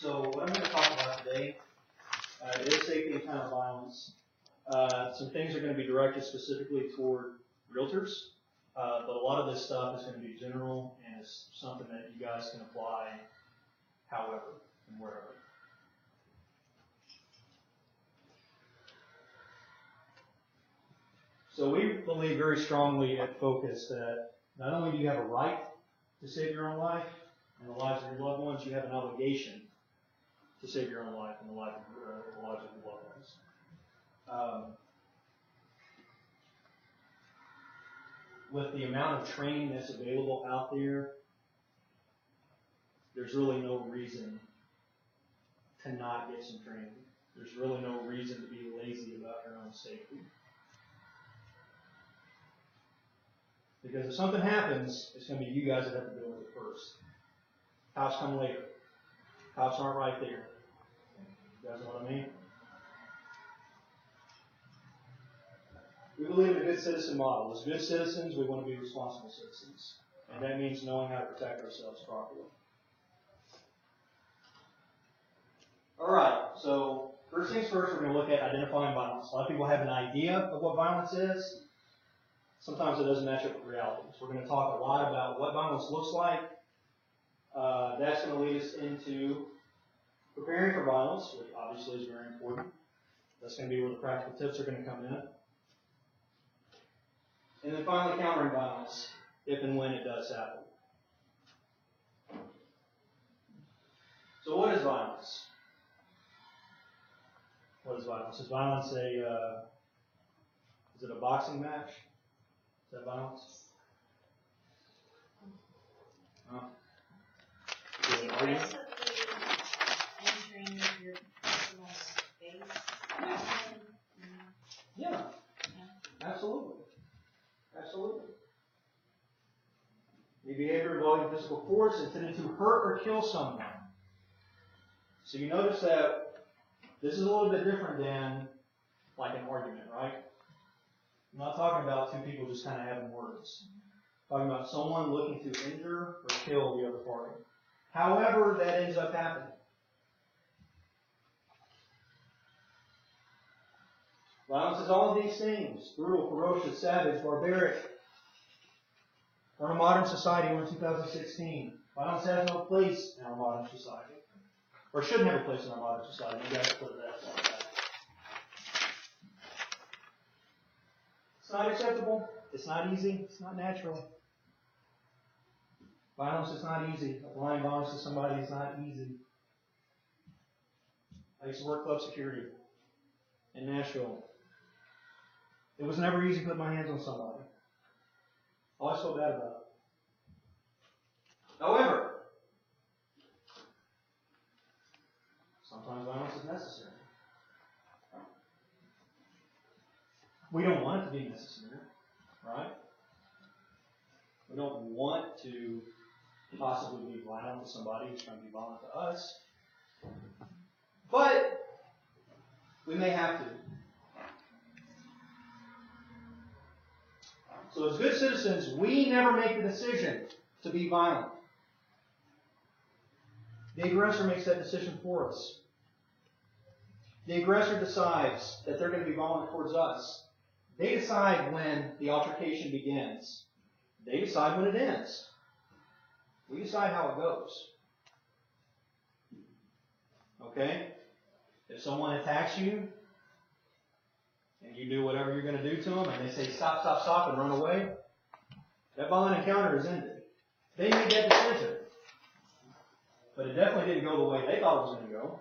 So what I'm going to talk about today is safety and counterviolence. Some things are going to be directed specifically toward realtors, but a lot of this stuff is going to be general and it's something that you guys can apply however and wherever. So we believe very strongly at Focus that not only do you have a right to save your own life and the lives of your loved ones, you have an obligation to save your own life and the lives of your loved ones. With the amount of training that's available out there, there's really no reason to not get some training. There's really no reason to be lazy about your own safety. Because if something happens, it's going to be you guys that have to deal with it first. Cops come later. Cops aren't right there. You guys know what I mean? We believe in a good citizen model. As good citizens, we want to be responsible citizens. And that means knowing how to protect ourselves properly. Alright, so first things first, we're going to look at identifying violence. A lot of people have an idea of what violence is. Sometimes it doesn't match up with reality. So we're going to talk a lot about what violence looks like. That's going to lead us into preparing for violence, which obviously is very important. That's going to be where the practical tips are going to come in. And then finally, countering violence, if and when it does happen. So what is violence? What is violence? Is violence is it a boxing match? Is that violence? Is it an argument? Entering your personal space. Yeah. Absolutely. Absolutely. The behavior involving physical force intended to hurt or kill someone. So you notice that this is a little bit different than like an argument, right? I'm not talking about two people just kind of having words. I'm talking about someone looking to injure or kill the other party. However that ends up happening. Violence is all of these things. Brutal, ferocious, savage, barbaric. We're in a modern society. We're in 2016. Violence has no place in our modern society. Or shouldn't have a place in our modern society. You guys put it that far back. It's not acceptable. It's not easy. It's not natural. Violence is not easy. Applying violence to somebody is not easy. I used to work club security in Nashville. It was never easy to put my hands on somebody. I always felt bad about it. However, sometimes violence is necessary. We don't want it to be necessary, right? We don't want to possibly be violent to somebody who's trying to be violent to us. But we may have to. So as good citizens, we never make the decision to be violent. The aggressor makes that decision for us. The aggressor decides that they're going to be violent towards us. They decide when the altercation begins. They decide when it ends. We decide how it goes. Okay? If someone attacks you, and you do whatever you're going to do to them, and they say stop, stop, stop, and run away, that violent encounter is ended. They made that decision. But it definitely didn't go the way they thought it was going to go.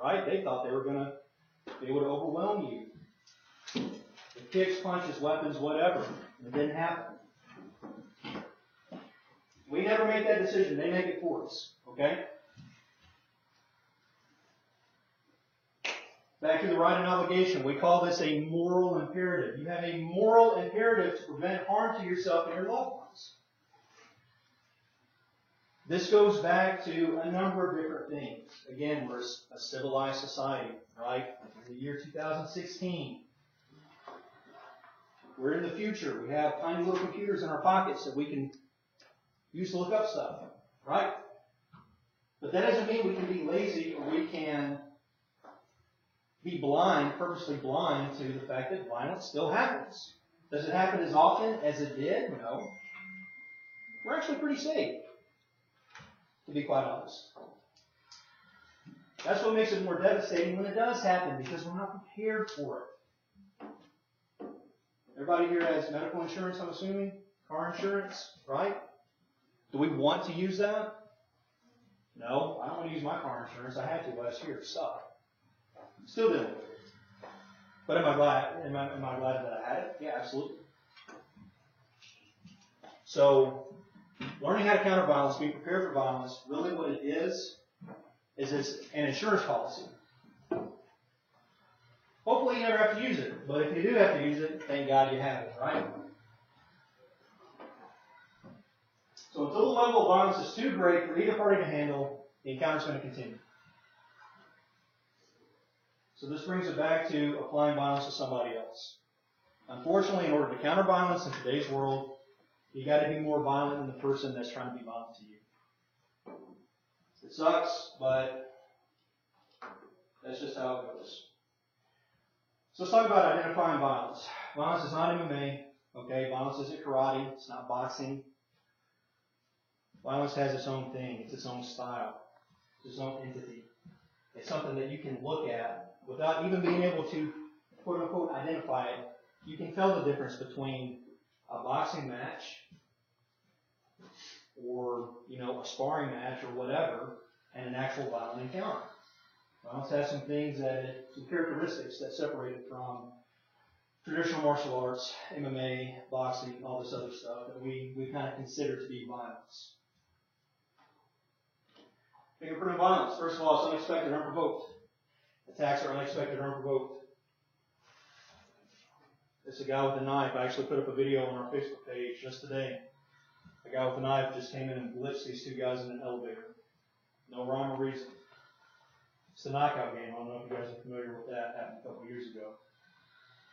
Right? They thought they were going to be able to overwhelm you. With kicks, punches, weapons, whatever. And it didn't happen. We never make that decision. They make it for us. Okay? Back to the right and obligation. We call this a moral imperative. You have a moral imperative to prevent harm to yourself and your loved ones. This goes back to a number of different things. Again, we're a civilized society, right? In the year 2016. We're in the future. We have tiny little computers in our pockets that we can use to look up stuff, right? But that doesn't mean we can be lazy or we can be blind, purposely blind to the fact that violence still happens. Does it happen as often as it did? No. We're actually pretty safe, to be quite honest. That's what makes it more devastating when it does happen, because we're not prepared for it. Everybody here has medical insurance, I'm assuming? Car insurance, right? Do we want to use that? No, I don't want to use my car insurance. I had to last year. It sucked. Still dealing with it. But am I glad that I had it? Yeah, absolutely. So, learning how to counter violence, being prepared for violence, really what it is it's an insurance policy. Hopefully you never have to use it, but if you do have to use it, thank God you have it, right? So until the level of violence is too great for either party to handle, the encounter is going to continue. So this brings it back to applying violence to somebody else. Unfortunately, in order to counter violence in today's world, you got to be more violent than the person that's trying to be violent to you. It sucks, but that's just how it goes. So let's talk about identifying violence. Violence is not MMA, okay? Violence isn't karate. It's not boxing. Violence has its own thing. It's its own style. It's its own entity. It's something that you can look at without even being able to, quote unquote, identify it. You can tell the difference between a boxing match or, a sparring match or whatever, and an actual violent encounter. Violence has some characteristics that separate it from traditional martial arts, MMA, boxing, all this other stuff that we kind of consider to be violence. Fingerprint of violence. First of all, it's unexpected or unprovoked. Attacks are unexpected or unprovoked. It's a guy with a knife. I actually put up a video on our Facebook page just today. A guy with a knife just came in and blitzed these two guys in an elevator. No rhyme or reason. It's the knockout game. I don't know if you guys are familiar with that. It happened a couple years ago.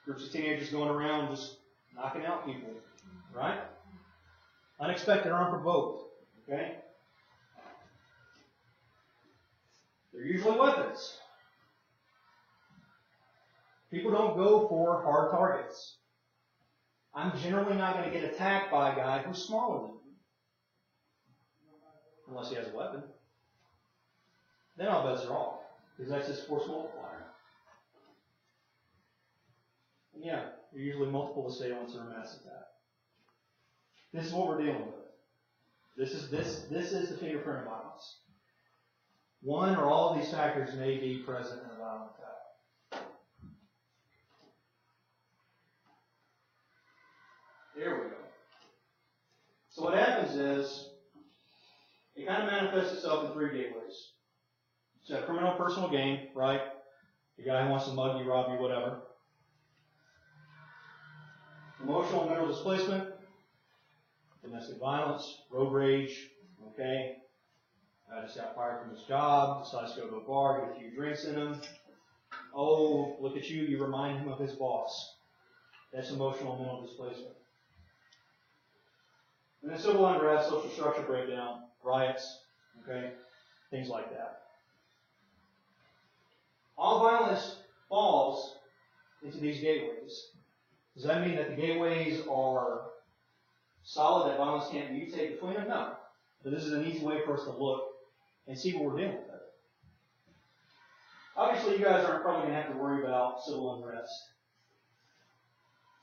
Groups of teenagers going around just knocking out people. Right? Unexpected or unprovoked. Okay? They're usually weapons. People don't go for hard targets. I'm generally not going to get attacked by a guy who's smaller than me. Unless he has a weapon. Then all bets are off. Because that's his force multiplier. And yeah, there are usually multiple assailants or a mass attack. This is what we're dealing with. This is the fingerprint of violence. One or all of these factors may be present in a violent attack. There we go. So what happens is, it kind of manifests itself in three gateways. So a criminal personal gain, right? The guy who wants to mug you, rob you, whatever. Emotional and mental displacement. Domestic violence, road rage, okay? Just got fired from his job, decides to go to a bar, get a few drinks in him. Oh, look at you, you remind him of his boss. That's emotional and mental displacement. And then civil unrest, social structure breakdown, riots, okay? Things like that. All violence falls into these gateways. Does that mean that the gateways are solid, that violence can't mutate between them? No. But this is an easy way for us to look and see what we're dealing with. Obviously, you guys aren't probably going to have to worry about civil unrest.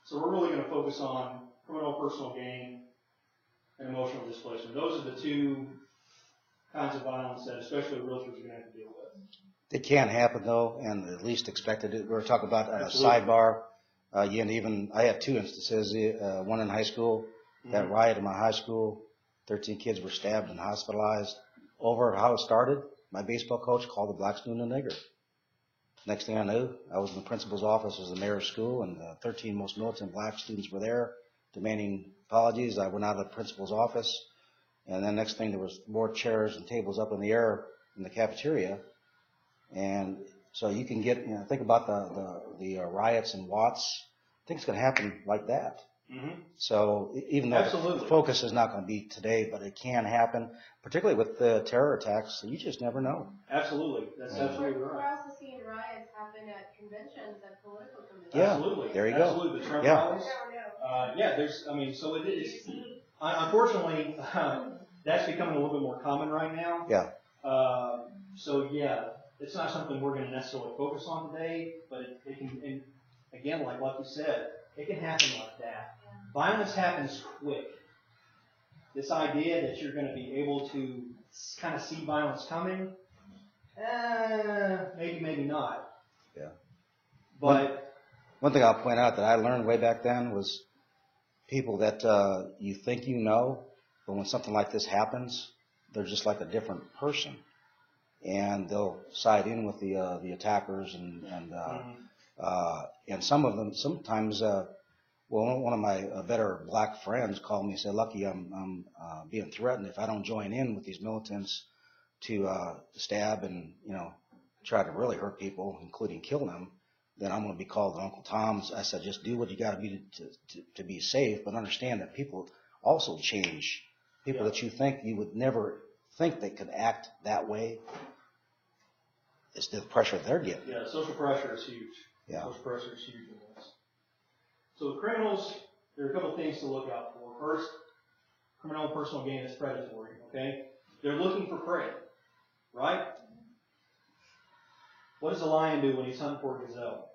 So we're really going to focus on criminal personal gain and emotional displacement. Those are the two kinds of violence that especially realtors are going to have to deal with. They can happen, though, and at least expected. We were talking about a sidebar. Even I have two instances. One in high school, that riot in my high school. 13 kids were stabbed and hospitalized. Over how it started, my baseball coach called the blacks doing a nigger. Next thing I knew, I was in the principal's office as the mayor's school, and the 13 most militant black students were there demanding apologies. I went out of the principal's office, and then next thing there was more chairs and tables up in the air in the cafeteria. And so you can get, think about the riots in Watts. I think it's going to happen like that. Mm-hmm. So even though Absolutely. the focus is not going to be today, but it can happen, particularly with the terror attacks. You just never know. Absolutely. That's absolutely We're right. also seeing riots happen at conventions, at political conventions. Yeah. Absolutely. There you go. Absolutely. The Trump Yeah. rallies. So it is. Unfortunately, that's becoming a little bit more common right now. Yeah. It's not something we're going to necessarily focus on today, but it can, and again, like you said, it can happen like that. Violence happens quick. This idea that you're going to be able to kind of see violence coming, maybe not. Yeah. But One thing I'll point out that I learned way back then was people that you think you know, but when something like this happens, they're just like a different person, and they'll side in with the attackers, and some of them sometimes. One of my better black friends called me and said, "Lucky, I'm being threatened if I don't join in with these militants to stab and try to really hurt people, including kill them. Then I'm going to be called Uncle Tom's." I said, "Just do what you got to do to be safe, but understand that people also change. People that you think you would never think they could act that way. It's the pressure they're getting." yeah, social pressure is huge. Yeah. Social pressure is huge in this. So the criminals, there are a couple things to look out for. First, criminal and personal gain is predatory, okay? They're looking for prey, right? What does a lion do when he's hunting for a gazelle?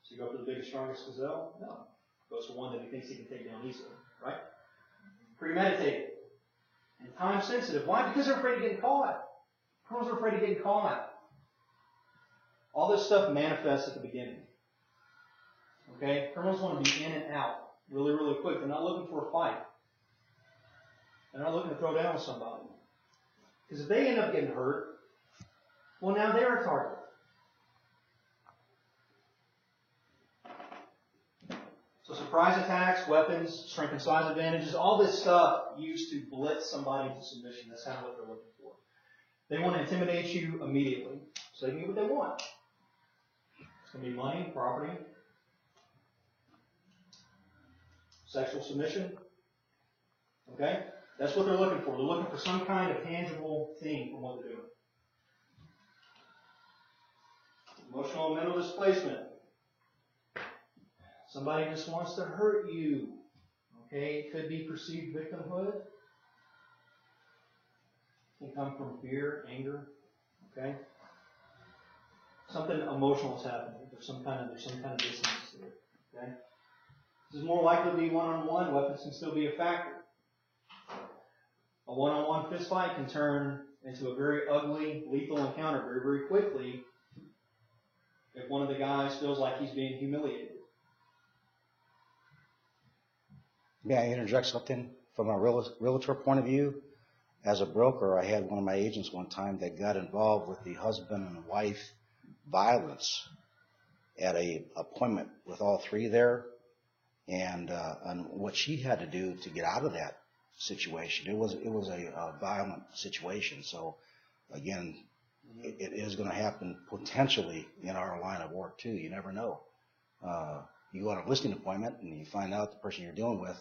Does he go for the biggest, strongest gazelle? No. Goes for one that he thinks he can take down easily, right? Premeditated. And time sensitive. Why? Because they're afraid of getting caught. Criminals are afraid of getting caught. All this stuff manifests at the beginning. Okay? Criminals want to be in and out really, really quick. They're not looking for a fight. They're not looking to throw down with somebody. Because if they end up getting hurt, well, now they're a target. So surprise attacks, weapons, strength and size advantages, all this stuff used to blitz somebody into submission. That's kind of what they're looking for. They want to intimidate you immediately so they can get what they want. It's going to be money, property, sexual submission. Okay? That's what they're looking for. They're looking for some kind of tangible thing from what they're doing. Emotional and mental displacement. Somebody just wants to hurt you. Okay? It could be perceived victimhood. It can come from fear, anger. Okay? Something emotional is happening. There's some kind of dissonance there. Okay? This is more likely to be one-on-one. Weapons can still be a factor. A one-on-one fist fight can turn into a very ugly, lethal encounter very, very quickly if one of the guys feels like he's being humiliated. May I interject something from a realtor point of view? As a broker, I had one of my agents one time that got involved with the husband and wife violence at a appointment with all three there, and what she had to do to get out of that situation. It was a violent situation. So again, it is going to happen potentially in our line of work too. You never know. You go on a listing appointment and you find out the person you're dealing with,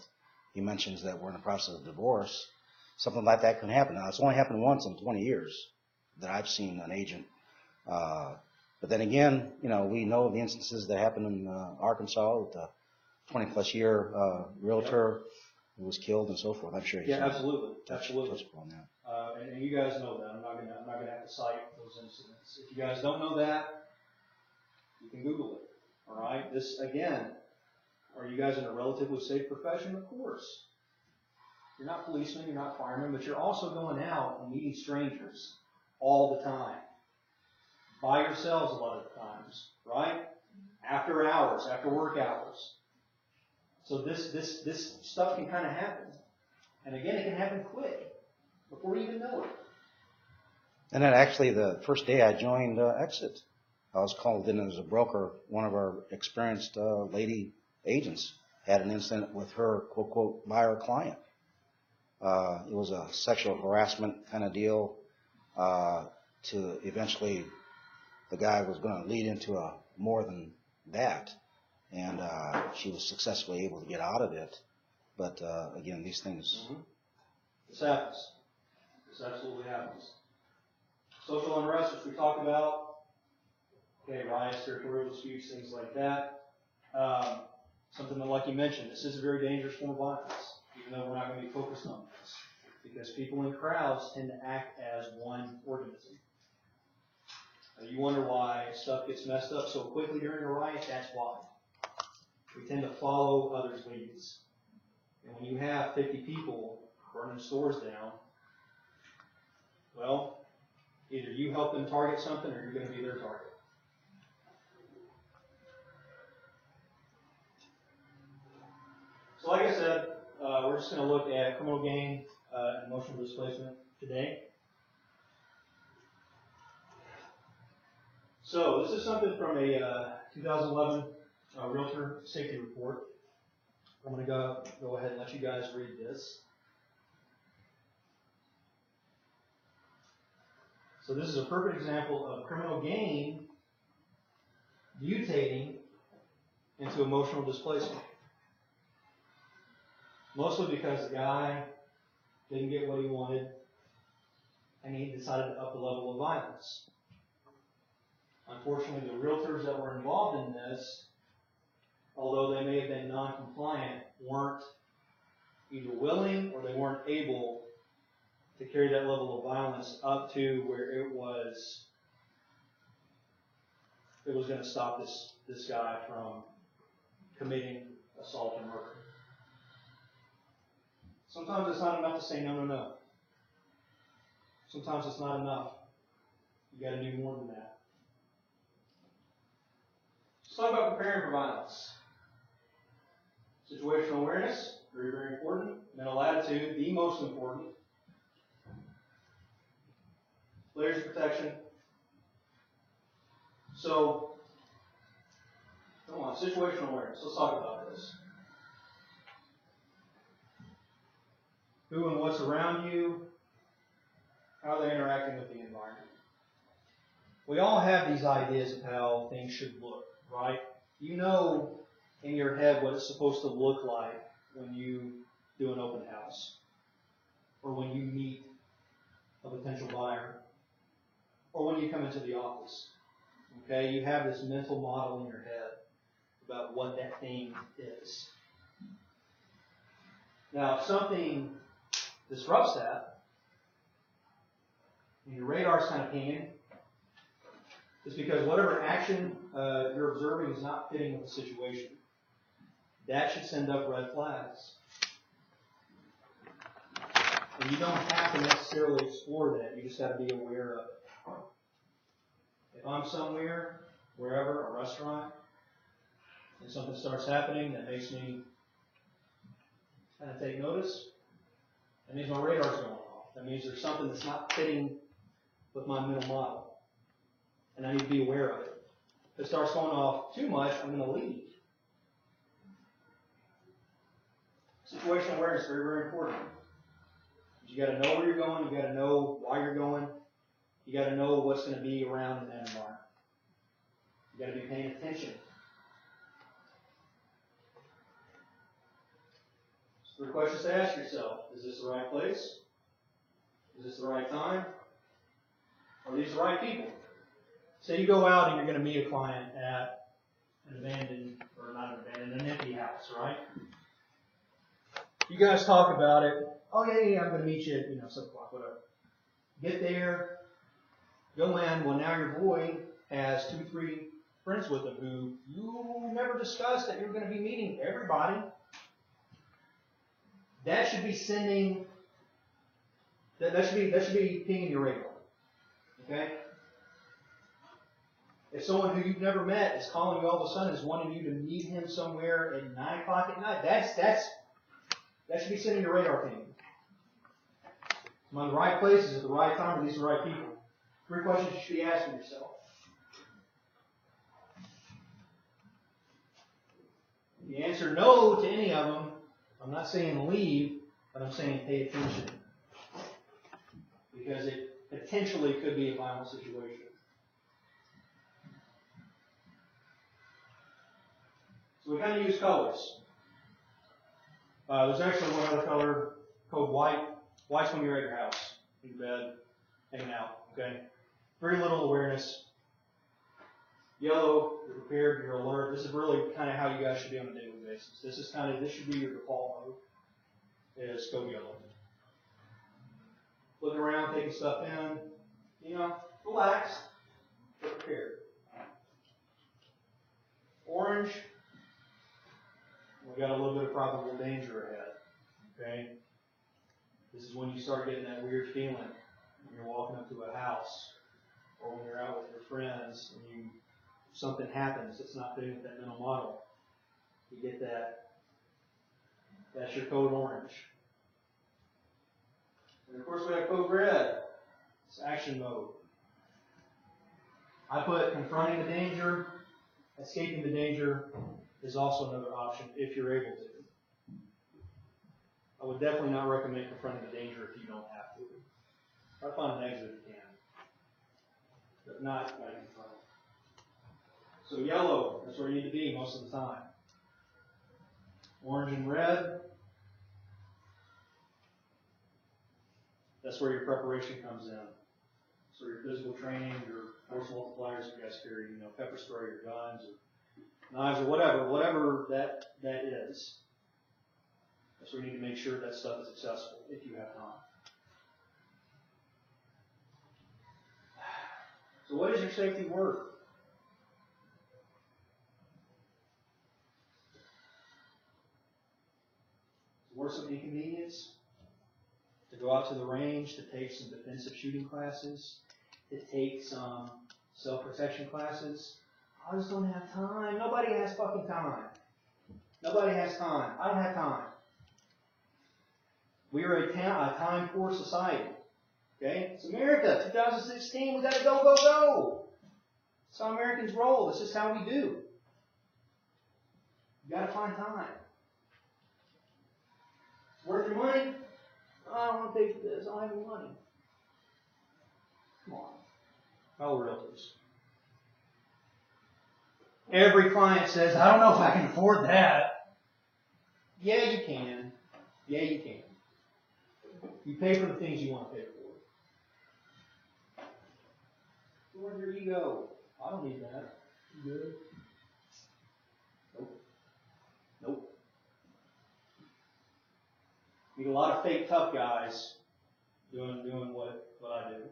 he mentions that we're in the process of divorce. Something like that can happen. Now, it's only happened once in 20 years that I've seen an agent. But then again, we know the instances that happened in Arkansas with the 20-plus year realtor who was killed and so forth. I'm sure he's absolutely. touch upon that. And you guys know that. I'm not gonna have to cite those incidents. If you guys don't know that, you can Google it. All right. This again. Are you guys in a relatively safe profession? Of course. You're not policemen, you're not firemen, but you're also going out and meeting strangers all the time. By yourselves a lot of times, right? After hours, after work hours. So this stuff can kind of happen. And again, it can happen quick, before you even know it. And then actually the first day I joined Exit, I was called in as a broker. One of our experienced lady agents had an incident with her, quote, quote, buyer client. It was a sexual harassment kind of deal to eventually the guy was going to lead into more than that. and she was successfully able to get out of it. But again, these things. This happens. This absolutely happens. Social unrest, which we talked about. Okay, riots, territorial disputes, things like that. Something that, like you mentioned, this is a very dangerous form of violence, even though we're not going to be focused on this, because people in crowds tend to act as one organism. You wonder why stuff gets messed up so quickly during a riot. That's why. We tend to follow others' leads. And when you have 50 people burning stores down, well, either you help them target something or you're going to be their target. So like I said, we're just going to look at criminal gain and emotional displacement today. So this is something from a 2011 Realtor Safety Report. I'm going to go ahead and let you guys read this. So this is a perfect example of criminal gain mutating into emotional displacement. Mostly because the guy didn't get what he wanted and he decided to up the level of violence. Unfortunately, the realtors that were involved in this, although they may have been non-compliant, weren't either willing or they weren't able to carry that level of violence up to where it was going to stop this guy from committing assault or murder. Sometimes it's not enough to say no, no, no. Sometimes it's not enough. You got to do more than that. Let's talk about preparing for violence. Situational awareness, very, very important. Mental attitude, the most important. Layers of protection. So, come on, situational awareness. Let's talk about this. Who and what's around you? How are they interacting with the environment? We all have these ideas of how things should look, right? You know in your head what it's supposed to look like when you do an open house or when you meet a potential buyer or when you come into the office. Okay, you have this mental model in your head about what that thing is. Now, if something disrupts that, and your radar's kind of pinging, it's because whatever action you're observing is not fitting with the situation. That should send up red flags. And you don't have to necessarily explore that. You just got to be aware of it. If I'm somewhere, wherever, a restaurant, and something starts happening that makes me kind of take notice, that means my radar's going off. That means there's something that's not fitting with my mental model. And I need to be aware of it. If it starts going off too much, I'm going to leave. Situational awareness is very, very important. You got to know where you're going. You got to know why you're going. You got to know what's going to be around in that environment. You got to be paying attention. So the questions to ask yourself: is this the right place? Is this the right time? Are these the right people? Say you go out and you're going to meet a client at an abandoned, or not an abandoned, an empty house, right? You guys talk about it. Oh yeah, I'm going to meet you at 7 o'clock, whatever. Get there, go in. Well, now your boy has 2, 3 friends with him who you never discussed that you're going to be meeting everybody. That should be sending. That should be pinging your radar. Okay. If someone who you've never met is calling you all of a sudden, is wanting you to meet him somewhere at 9 o'clock at night, that should be sending your radar ping. Am I in the right place? Is it the right time? Are these the right people? 3 questions you should be asking yourself. If you answer no to any of them, I'm not saying leave, but I'm saying pay attention. Because it potentially could be a violent situation. So So we kind of use colors. There's actually one other color called white. White's when you're at your house, in your bed, hanging out, okay? Very little awareness. Yellow, you're prepared, you're alert. This is really kind of how you guys should be on a daily basis. This should be your default mode, is go yellow. Looking around, taking stuff in, relax, but prepared. Orange, we got a little bit of probable danger ahead, okay? This is when you start getting that weird feeling when you're walking up to a house or when you're out with your friends and something happens that's not fitting with that mental model. You get that. That's your code orange. And of course we have code red. It's action mode. I put confronting the danger, escaping the danger is also another option if you're able to. I would definitely not recommend confronting the danger if you don't have to. Try to find an exit if you can. But not like confront. So yellow, that's where you need to be most of the time. Orange and red, that's where your preparation comes in. So your physical training, your force multipliers you guys carry, pepper spray, your guns, or knives, or whatever that is. That's where you need to make sure that stuff is accessible if you have time. So what is your safety word? Is it worth some inconvenience? To go out to the range, to take some defensive shooting classes, to take some self-protection classes. I just don't have time. Nobody has fucking time. Nobody has time. I don't have time. We are a time-poor society. Okay? It's America, 2016. We gotta go, go, go. That's how Americans roll. This is how we do. You gotta find time. It's worth your money. I don't want to pay for this. I don't have any money. Come on. Fellow realtors. Every client says, I don't know if I can afford that. Yeah, you can. Yeah, you can. You pay for the things you want to pay for. Where's your ego? I don't need that. You good? Nope. Nope. Need a lot of fake tough guys doing what I do.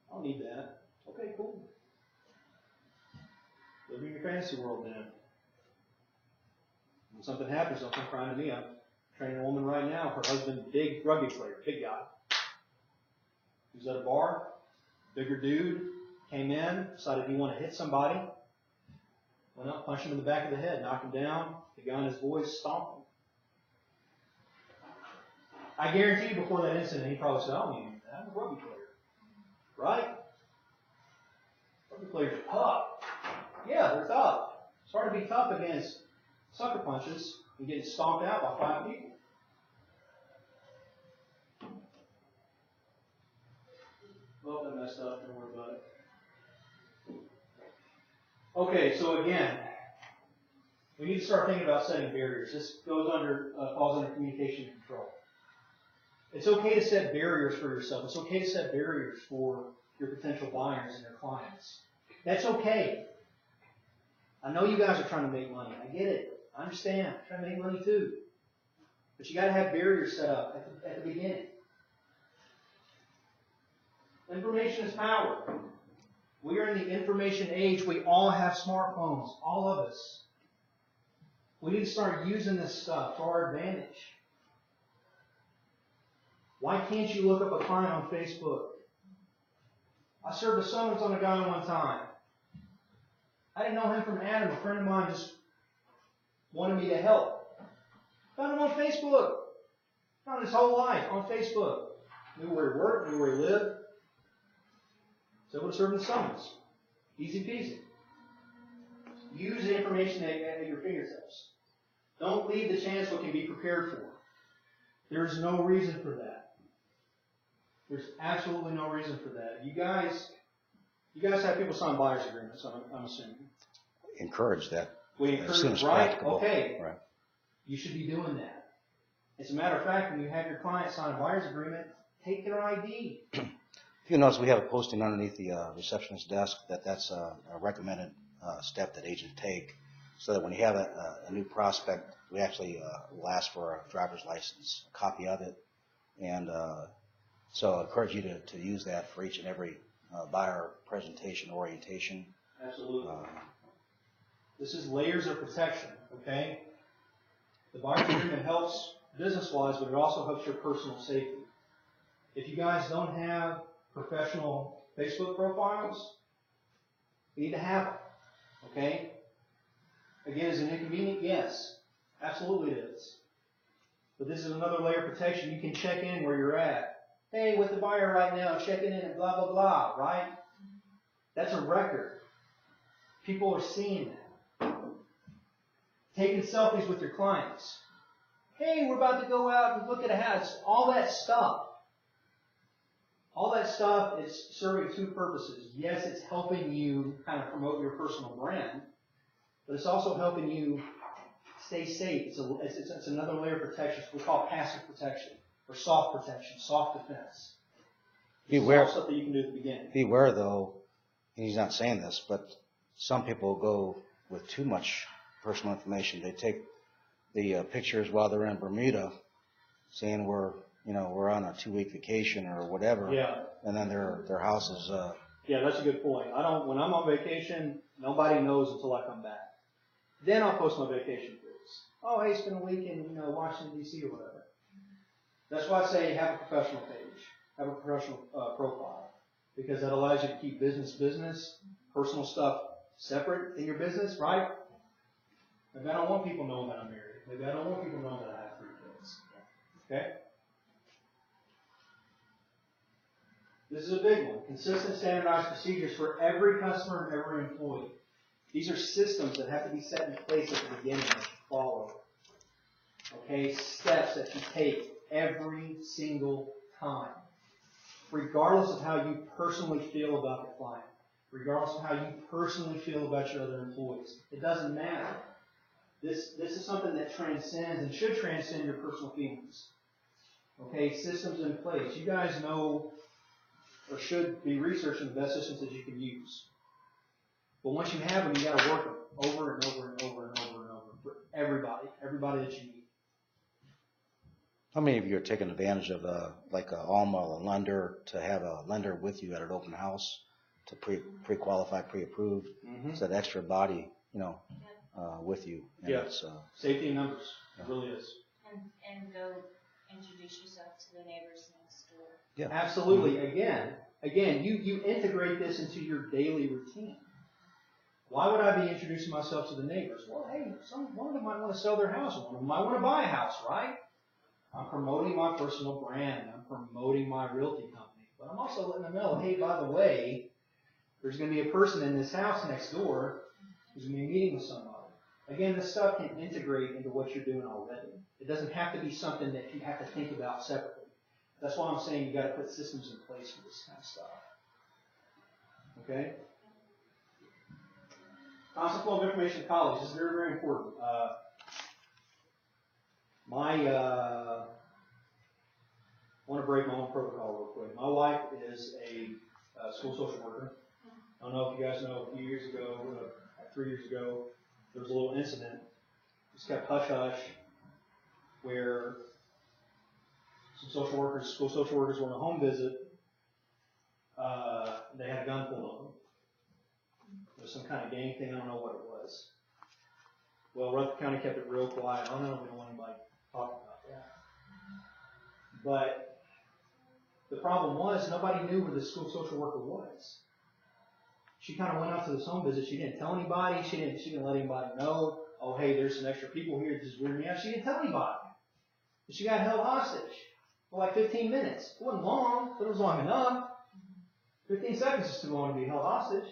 I don't need that. Okay, cool. Live in your fantasy world then. When something happens, don't come crying to me. I'm training a woman right now. Her husband, big rugby player, big guy. He was at a bar, bigger dude, came in, decided he wanted to hit somebody. Went up, punched him in the back of the head, knocked him down. The guy in his voice stomped him. I guarantee you before that incident, he probably said, I don't need that. I'm a rugby player. Right? Rugby players are tough. Yeah, they're tough. It's hard to be tough against sucker punches and getting stomped out by 5 people. Well, that messed up. Don't worry about it. Okay, so again, we need to start thinking about setting barriers. This falls under communication and control. It's okay to set barriers for yourself. It's okay to set barriers for your potential buyers and your clients. That's okay. I know you guys are trying to make money. I get it. I understand. I'm trying to make money too. But you got to have barriers set up at the beginning. Information is power. We are in the information age. We all have smartphones. All of us. We need to start using this stuff to our advantage. Why can't you look up a client on Facebook? I served a summons on a guy one time. I didn't know him from Adam. A friend of mine just wanted me to help. Found him on Facebook. Found his whole life on Facebook. Knew where he worked, knew where he lived. So I would serve the summons. Easy peasy. Use the information at your fingertips. Don't leave the chance what can be prepared for. There's no reason for that. There's absolutely no reason for that. You guys have people sign buyer's agreements, I'm assuming. encourage that. We As soon encourage, as right? practicable. Okay. Right. You should be doing that. As a matter of fact, when you have your client sign a buyer's agreement, take their ID. If you notice, we have a posting underneath the receptionist's desk that's a recommended step that agents take, so that when you have a new prospect, we actually will ask for a driver's license, a copy of it, and so I encourage you to use that for each and every buyer presentation orientation. Absolutely. This is layers of protection, okay? The buyer's agreement helps business-wise, but it also helps your personal safety. If you guys don't have professional Facebook profiles, you need to have them, okay? Again, is it inconvenient? Yes, absolutely it is. But this is another layer of protection. You can check in where you're at. Hey, with the buyer right now, checking in and blah, blah, blah, right? That's a record. People are seeing that. Taking selfies with your clients. Hey, we're about to go out and look at a house. All that stuff. All that stuff is serving two purposes. Yes, it's helping you kind of promote your personal brand, but it's also helping you stay safe. It's another layer of protection. We call it passive protection or soft protection, soft defense. Beware. Stuff that you can do at the beginning. Beware, though, and he's not saying this, but some people go with too much personal information. They take the pictures while they're in Bermuda, saying we're on a 2-week vacation or whatever. Yeah. And then their house is. Yeah, that's a good point. When I'm on vacation, nobody knows until I come back. Then I'll post my vacation pics. Oh, hey, spend a week in Washington D.C. or whatever. That's why I say have a professional page, have a professional profile, because that allows you to keep business, personal stuff separate in your business, right? Maybe I don't want people knowing that I'm married. Maybe I don't want people knowing that I have 3 kids. Okay? This is a big one. Consistent, standardized procedures for every customer and every employee. These are systems that have to be set in place at the beginning that you follow. Okay? Steps that you take every single time. Regardless of how you personally feel about the client. Regardless of how you personally feel about your other employees. It doesn't matter. This is something that transcends and should transcend your personal feelings. Okay? Systems in place. You guys know or should be researching the best systems that you can use. But once you have them, you got to work them over and over and over and over and over for everybody that you meet. How many of you are taking advantage of like a Alma, a lender, to have a lender with you at an open house to pre-qualify, pre-approved? Mm-hmm. So that extra body, with you. And Yeah. it's, Safety in numbers. It really is. And go introduce yourself to the neighbors next door. Yeah. Absolutely. Again, you integrate this into your daily routine. Why would I be introducing myself to the neighbors? Well, hey, one of them might want to sell their house, one of them might want to buy a house, right? I'm promoting my personal brand. I'm promoting my realty company. But I'm also letting them know, hey, by the way, there's going to be a person in this house next door who's going to be meeting with somebody. Again, this stuff can integrate into what you're doing already. It doesn't have to be something that you have to think about separately. That's why I'm saying you got to put systems in place for this kind of stuff. Okay? Constant flow of information to college. This is very, very important. I want to break my own protocol real quick. My wife is a school social worker. I don't know if you guys know, a few years ago, 3 years ago, there was a little incident. Just kept hush-hush, where some school social workers were on a home visit. They had a gun pulled on them. It was some kind of gang thing. I don't know what it was. Well, Rutherford County kept it real quiet. I don't know if we don't want anybody talking about that. But the problem was nobody knew where the school social worker was. She kind of went out to this home visit. She didn't tell anybody. She didn't let anybody know. Oh, hey, there's some extra people here. This is weirding me out. She didn't tell anybody. And she got held hostage for like 15 minutes. It wasn't long, but it was long enough. 15 seconds is too long to be held hostage.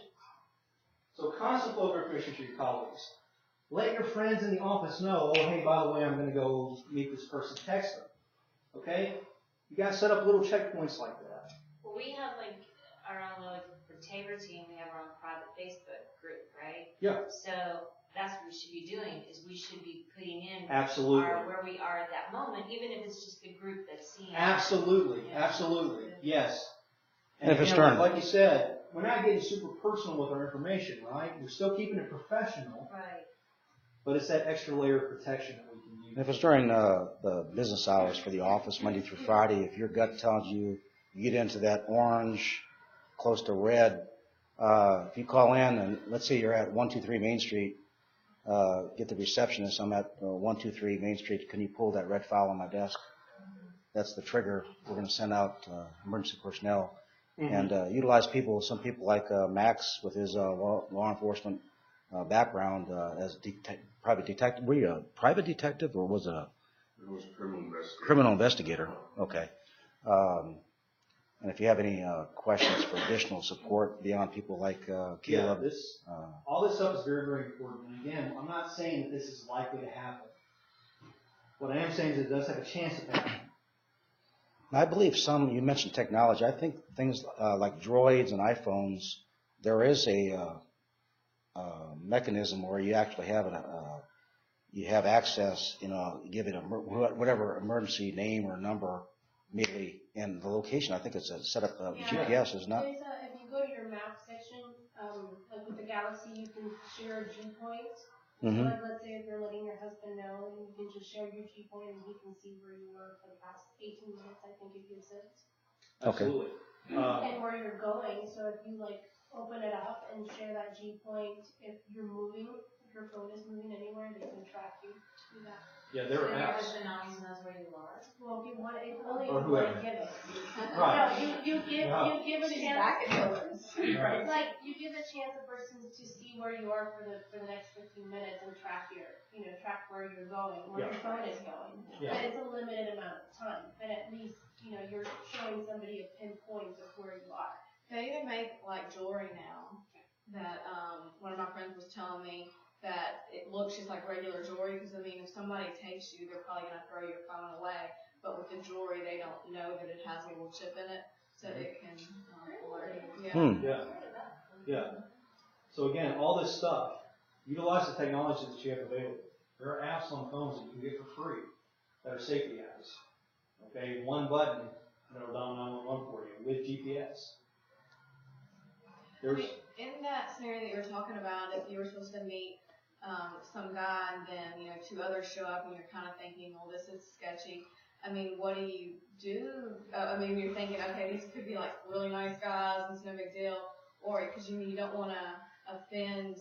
So constant flow of information to your colleagues. Let your friends in the office know, oh, hey, by the way, I'm going to go meet this person. Text them. Okay? You got to set up little checkpoints like that. Well, we have like our own little Tabor team, we have our own private Facebook group, right? Yeah. So that's what we should be doing, is we should be putting in Absolutely. where we are at that moment, even if it's just the group that's seeing it. Absolutely, Yeah. absolutely, yes. And if it's again, during- like you said, we're not getting super personal with our information, right? We're still keeping it professional, Right. but it's that extra layer of protection that we can use. And if it's during the business hours for the office, Monday through Friday, if your gut tells you you get into that orange, close to red, if you call in and let's say you're at 123 Main Street, get the receptionist, I'm at 123 Main Street, can you pull that red file on my desk? That's the trigger. We're going to send out emergency personnel and utilize people, some people like Max with his law enforcement background as private detective. Were you a private detective or was it a It was criminal investigator. criminal investigator? Okay. And if you have any questions for additional support beyond people like Yeah, Caleb, all this stuff is very, very important. And again, I'm not saying that this is likely to happen. What I am saying is it does have a chance of happening. I believe you mentioned technology. I think things like droids and iPhones, there is a mechanism where you actually have you have access, you give it whatever emergency name or number immediately and the location. I think it's a set up GPS, is not? There's if you go to your map section, like with the Galaxy, you can share a G point. Mm-hmm. Like, let's say if you're letting your husband know, and you can just share your G point, and he can see where you were for the past 18 minutes. I think it gives it. Okay. Absolutely. And where you're going. So if you like open it up and share that G point, if you're moving, if your phone is moving anywhere, they can track you. Do that. Yeah, there So are your apps. husband always knows where you are. Well, if you want it, only Or if you whoever. want to give it. Right. No, you give a She's chance. back in Right. Like you give a chance a person to see where you are for the next 15 minutes and track track where you're going, where your phone is going. Yeah. But it's a limited amount of time. But at least you're showing somebody a pinpoint of where you are. They even make like jewelry now that one of my friends was telling me that it looks just like regular jewelry because I mean if somebody takes you they're probably gonna throw your phone away, but with the jewelry they don't know that it has a little chip in it so it can alert you. Yeah. Yeah. So again, all this stuff, utilize the technology that you have available. There are apps on phones that you can get for free that are safety apps. Okay, one button that'll dial 911 for you with GPS. There's In that scenario that you were talking about, if you were supposed to meet some guy and then two others show up and you're kind of thinking, well, this is sketchy. I mean, what do you do? I mean, you're thinking, okay, these could be like really nice guys and it's no big deal, or because you don't want to offend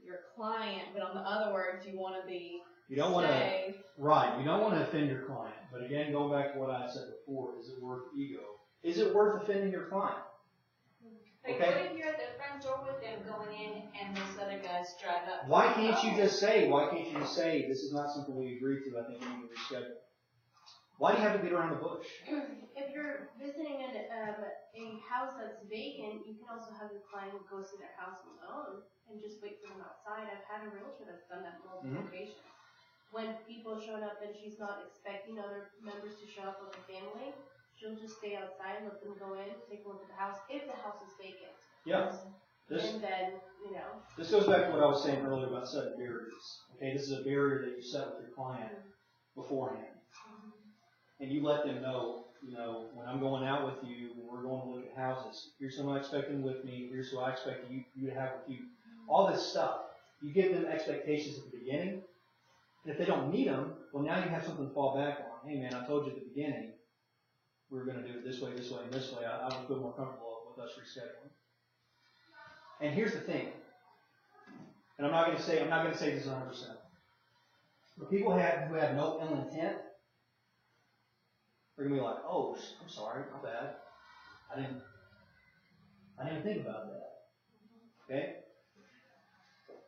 your client, but on the other words, you want to be you don't want to safe. right. You don't want to offend your client. But again, going back to what I said before, is it worth ego? Is it worth offending your client? But Okay. what if you're at the front door with them going in and those other guys drive up? Why can't you just say this is not something we agreed to? I think we need to reschedule. Why do you have to beat around the bush? If you're visiting a house that's vacant, you can also have your client go see their house alone and just wait for them outside. I've had a realtor that's done that multiple occasions. When people showed up and she's not expecting other members to show up with a family, she'll just stay outside, let them go in, take a look at the house, if the house is vacant. Yeah. This And then, this goes back to what I was saying earlier about setting barriers. Okay, this is a barrier that you set with your client beforehand. And you let them know, when I'm going out with you, when we're going to look at houses, here's who I'm expecting with me, here's who I expect you to have with you. All this stuff. You give them expectations at the beginning. And if they don't meet them, well, now you have something to fall back on. Hey, man, I told you at the beginning we were going to do it this way, and this way. I would feel more comfortable with us rescheduling. And here's the thing. And I'm not going to say this 100%. But people who have no ill intent, they're going to be like, oh, I'm sorry, my bad. I didn't think about that. Okay?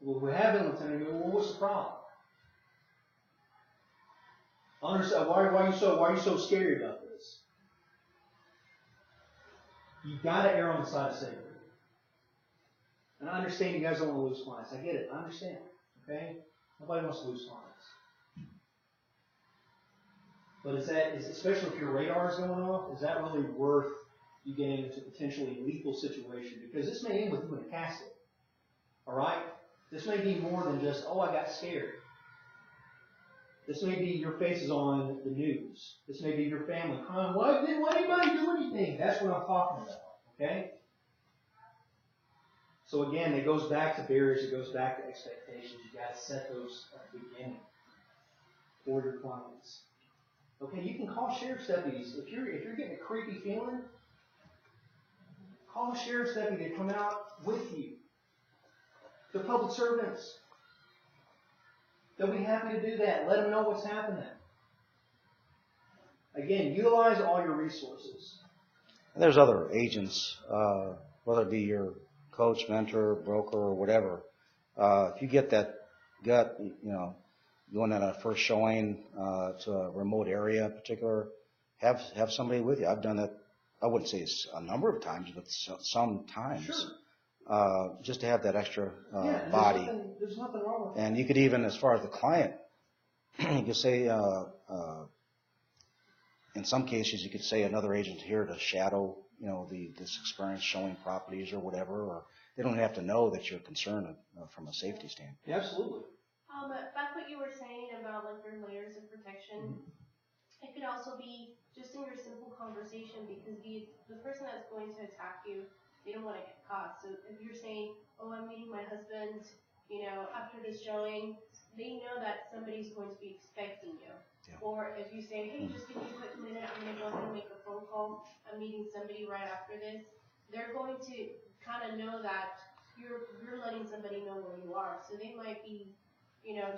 Well, we have ill intent, and go, well, what's the problem? I understand. Why are you so scary about this? You've got to err on the side of safety. And I understand you guys don't want to lose clients. I get it. I understand. Okay? Nobody wants to lose clients. But especially if your radar is going off, is that really worth you get into potentially lethal situation, because this may end with you in a casket. All right? This may be more than just, oh, I got scared. This may be your face is on the news. This may be your family crying, why didn't anybody do anything? That's what I'm talking about. Okay? So again, it goes back to barriers. It goes back to expectations. You got to set those at the beginning for your clients. Okay, you can call sheriff's deputies if you're getting a creepy feeling. Call a sheriff's deputy to come out with you. They're public servants. They'll be happy to do that. Let them know what's happening. Again, utilize all your resources. And there's other agents, whether it be your coach, mentor, broker, or whatever. If you get that gut, going on a first showing to a remote area in particular, have somebody with you. I've done that, I wouldn't say it's a number of times, but some times. Sure. Just to have that extra Yeah, body. There's nothing wrong with that. And you could even, as far as the client, you could say, in some cases, you could say another agent here to shadow, this experience showing properties or whatever, or they don't have to know that you're concerned from a safety standpoint. Yeah, absolutely. Back what you were saying about like your layers of protection, it could also be just in your simple conversation, because the person that's going to attack you, they don't want to get caught. So if you're saying, oh, I'm meeting my husband, after this showing, they know that somebody's going to be expecting you. Yeah. Or if you say, hey, just give me a quick minute, I'm going to go ahead and make a phone call, I'm meeting somebody right after this, they're going to kind of know that you're letting somebody know where you are. So they might be,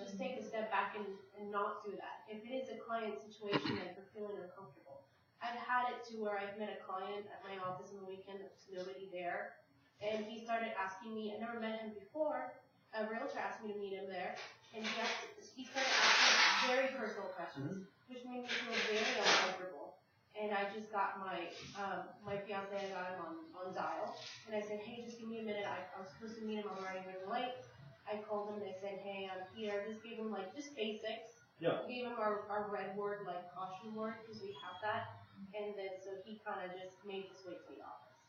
just take a step back and not do that. If it is a client situation that you're feeling uncomfortable. I've had it to where I've met a client at my office on the weekend, there was nobody there, and he started asking me, I never met him before, a realtor asked me to meet him there, and he started asking very personal questions, which made me feel very uncomfortable. And I just got my fiance, I got him on dial, and I said, hey, just give me a minute, I was supposed to meet him, I'm already running late. I called him and I said, hey, I'm here, just gave him just basics. Yeah. Gave him our red word, caution word, because we have that. And then so he kind of just made his way to the office.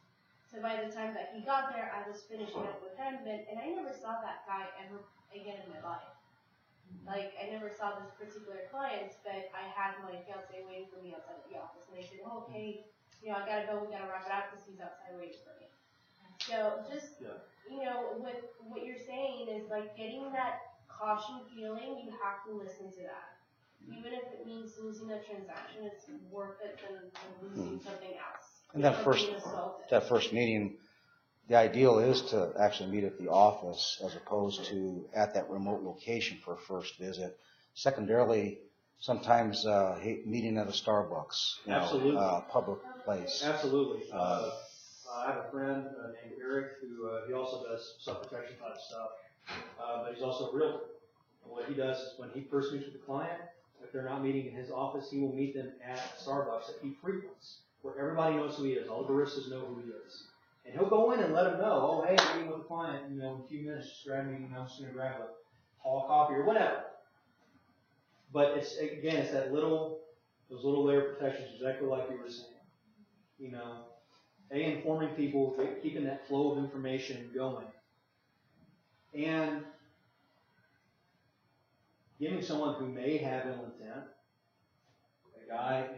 So by the time that he got there, I was finishing up with him, and I never saw that guy ever again in my life. I never saw this particular client, but I had my fiance waiting for me outside of the office, and I said, oh, okay, I gotta go, we gotta wrap it up because he's outside waiting for me. So just, with what you're saying is getting that caution feeling, you have to listen to that. Even if it means losing a transaction, it's worth it than losing something else. And that first meeting, the ideal is to actually meet at the office as opposed to at that remote location for a first visit. Secondarily, sometimes meeting at a Starbucks, Absolutely. Public place. Absolutely. I have a friend named Eric who he also does self-protection type stuff, but he's also a realtor. And what he does is when he first meets with the client, if they're not meeting in his office, he will meet them at Starbucks that he frequents, where everybody knows who he is. All the baristas know who he is. And he'll go in and let them know, oh, hey, I'm meeting with the client, in a few minutes, just grab me, I'm just going to grab a tall coffee or whatever. But it's that those little layer of protections, exactly like you were saying. Informing people, keeping that flow of information going. And giving someone who may have ill intent, a guy,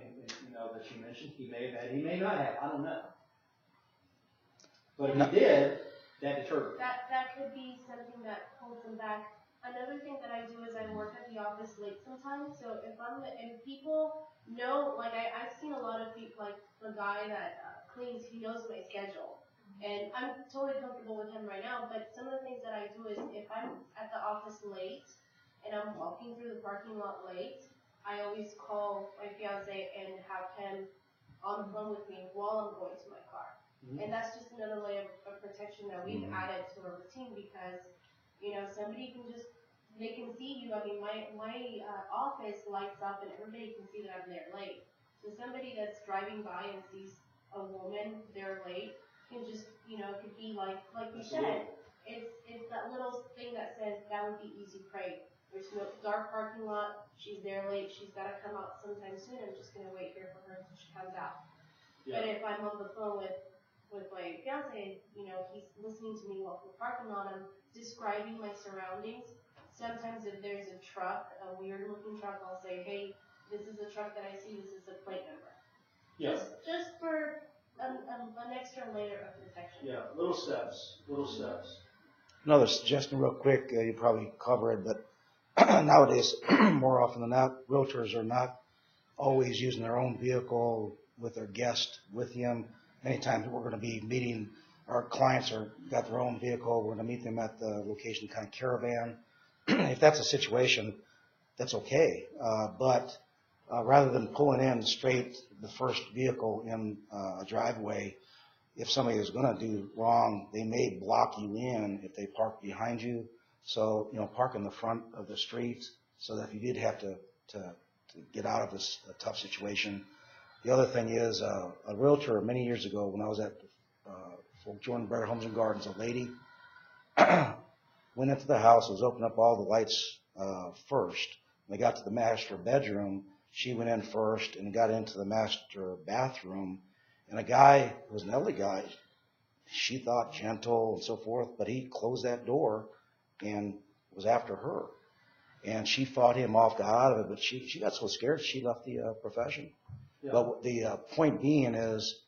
that you mentioned, he may have had, he may not have, I don't know. But if he did, that deterred him. That could be something that holds them back. Another thing that I do is I work at the office late sometimes, so if people know, I've seen a lot of people, the guy that cleans, he knows my schedule. And I'm totally comfortable with him right now, but some of the things that I do is if I'm at the office late, and I'm walking through the parking lot late, I always call my fiance and have him on the phone with me while I'm going to my car. And that's just another layer of protection that we've added to our routine because, somebody can they can see you. I mean, my office lights up and everybody can see that I'm there late. So somebody that's driving by and sees a woman there late can just, could be like you said, it's that little thing that says that would be easy prey. There's no dark parking lot. She's there late. She's got to come out sometime soon. I'm just going to wait here for her until she comes out. Yeah. But if I'm on the phone with my fiance, you know, he's listening to me while in the parking lot, I'm describing my surroundings. Sometimes if there's a truck, a weird looking truck, I'll say, hey, this is the truck that I see, this is the plate number. Yeah. Just for an extra layer of protection. Yeah, little steps. Another suggestion real quick, you probably cover it, but nowadays, more often than not, realtors are not always using their own vehicle with their guest with them. Many times we're going to be meeting, our clients are got their own vehicle, we're going to meet them at the location kind of caravan. If that's a situation, that's okay. But rather than pulling in straight the first vehicle in a driveway, if somebody is going to do wrong, they may block you in if they park behind you. So, you know, park in the front of the street so that if you did have to get out of this tough situation. The other thing is, a realtor many years ago when I was at Jordan Better Homes and Gardens, a lady went into the house, was opening up all the lights first. When they got to the master bedroom, she went in first and got into the master bathroom. And a guy who was an elderly guy, she thought gentle and so forth, but he closed that door and was after her. And she fought him off, got out of it, but she got so scared she left the profession. Yeah. But the point being is,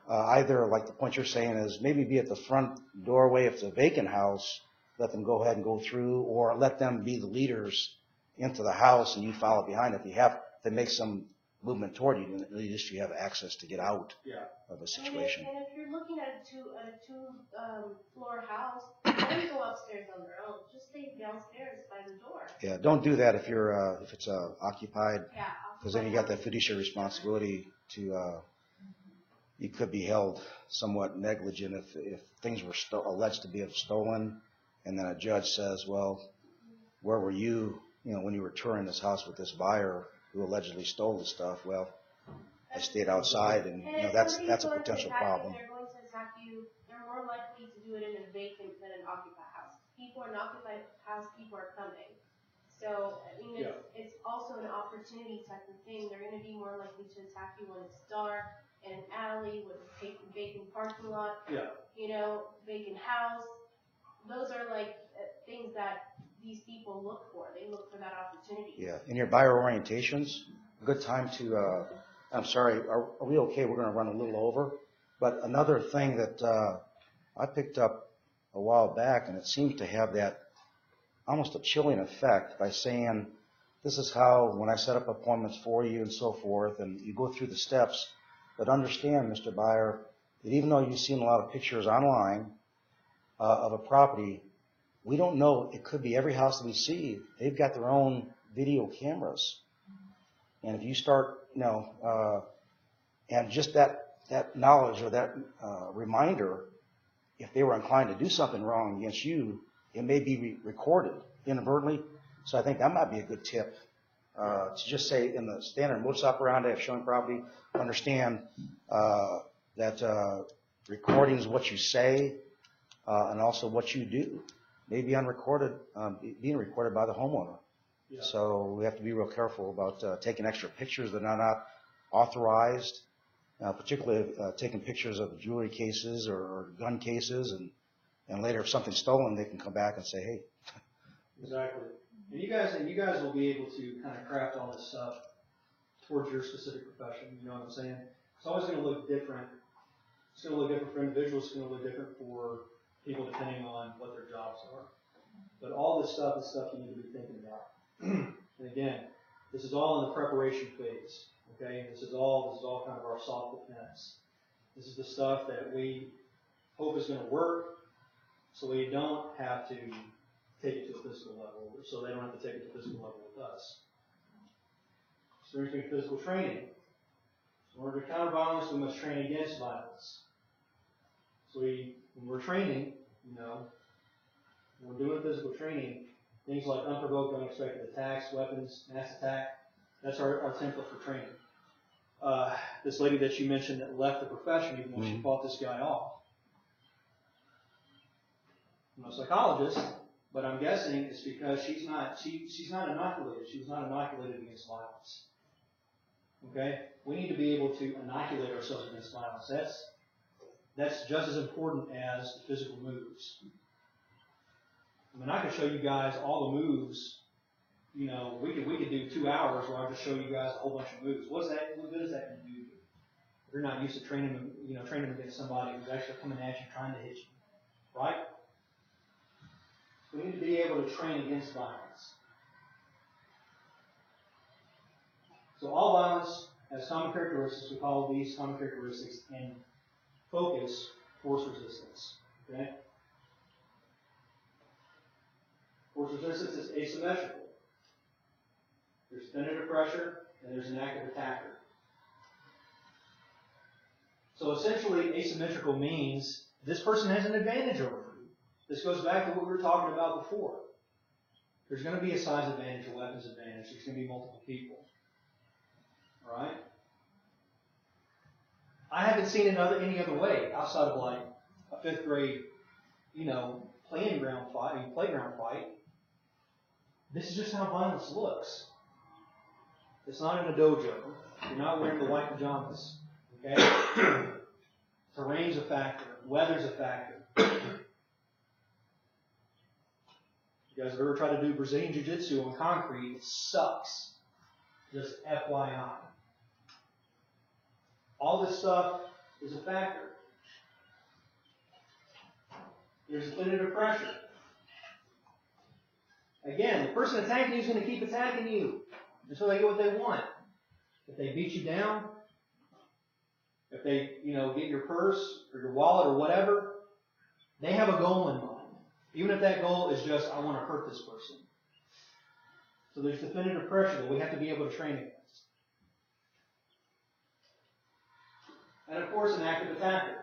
either like the point you're saying is maybe be at the front doorway if it's a vacant house, let them go ahead and go through, or let them be the leaders into the house and you follow behind. If you have to make some movement toward you, then at least you have access to get out of a situation. And if you're looking at a two floor house, let them go upstairs on their own. Just stay downstairs by the door. Yeah, don't do that if you're if it's occupied. Yeah. Because then you got that fiduciary responsibility to. You could be held somewhat negligent if things were alleged to be stolen, and then a judge says, "Well, where were you? You know, when you were touring this house with this buyer who allegedly stole the stuff?" Well, I stayed outside, and you know that's a potential problem. They're going to attack you. They're more likely to do it in a vacant than an occupied house. People in an occupied house, people are coming. So I mean, it's also an opportunity type of thing. They're going to be more likely to attack you when it's dark, in an alley, with a vacant parking lot. Yeah. You know, vacant house. Those are like things that these people look for. They look for that opportunity. Yeah. In your buyer orientations, a good time to, I'm sorry, are we okay? We're going to run a little over. But another thing that I picked up a while back, and it seems to have that almost a chilling effect by saying, this is how, when I set up appointments for you and so forth, and you go through the steps, but understand, Mr. Buyer, that even though you've seen a lot of pictures online of a property, we don't know, it could be every house that we see, they've got their own video cameras. And if you start, you know, and just that knowledge or that reminder, if they were inclined to do something wrong against you, it may be recorded inadvertently. So I think that might be a good tip to just say in the standard modus operandi of showing property, understand that recording is what you say and also what you do. Maybe unrecorded, being recorded by the homeowner. Yeah. So we have to be real careful about taking extra pictures that are not authorized, particularly taking pictures of jewelry cases or gun cases, and later if something's stolen, they can come back and say, hey. Exactly. And you guys will be able to kind of craft all this stuff towards your specific profession. You know what I'm saying? It's always going to look different. It's going to look different for individuals. It's going to look different for people depending on what their jobs are. But all this stuff is stuff you need to be thinking about. And again, this is all in the preparation phase. Okay? This is all kind of our soft defense. This is the stuff that we hope is going to work, so we don't have to take it to a physical level, so they don't have to take it to a physical level with us. So there's going to be physical training. In order to counter violence, we must train against violence. So when we're training, you know, when we're doing physical training, things like unprovoked, unexpected attacks, weapons, mass attack, that's our template for training. This lady that you mentioned that left the profession even though she fought this guy off. I'm not a psychologist, but I'm guessing it's because she's not inoculated. She was not inoculated against violence. Okay? We need to be able to inoculate ourselves against violence. That's just as important as the physical moves. I mean, I could show you guys all the moves. You know, we could do 2 hours where I just show you guys a whole bunch of moves. What good is that going to do to you? If you're not used to training against somebody who's actually coming at you, trying to hit you, right? We need to be able to train against violence. So all violence has common characteristics. We call these common characteristics and focus force resistance. Okay? Force resistance is asymmetrical. There's definitive pressure and there's an active attacker. So essentially, asymmetrical means this person has an advantage over you. This goes back to what we were talking about before. There's going to be a size advantage, a weapons advantage. There's going to be multiple people. All right? I haven't seen it any other way outside of like a 5th grade, playground fight. This is just how violence looks. It's not in a dojo. You're not wearing the white pajamas. Okay? Terrain's a factor. Weather's a factor. You guys have ever tried to do Brazilian Jiu-Jitsu on concrete? It sucks. Just FYI. All this stuff is a factor. There's definitive pressure. Again, the person attacking you is going to keep attacking you until they get what they want. If they beat you down, if they, get your purse or your wallet or whatever, they have a goal in mind. Even if that goal is just, I want to hurt this person. So there's definitive pressure that we have to be able to train against. And of course, an active attacker.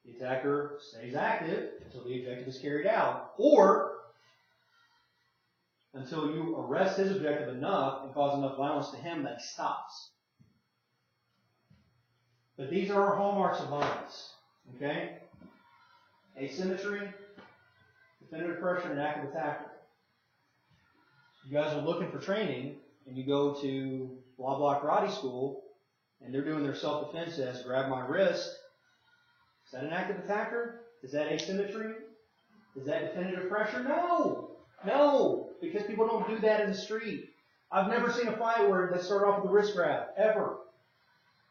The attacker stays active until the objective is carried out, or until you arrest his objective enough and cause enough violence to him that he stops. But these are our hallmarks of violence. Okay? Asymmetry, definitive pressure, and active attacker. You guys are looking for training, and you go to blah blah karate school, and they're doing their self-defense test, grab my wrist. Is that an active attacker? Is that asymmetry? Is that definitive pressure? No! No! Because people don't do that in the street. I've never seen a fight where they start off with a wrist grab. Ever.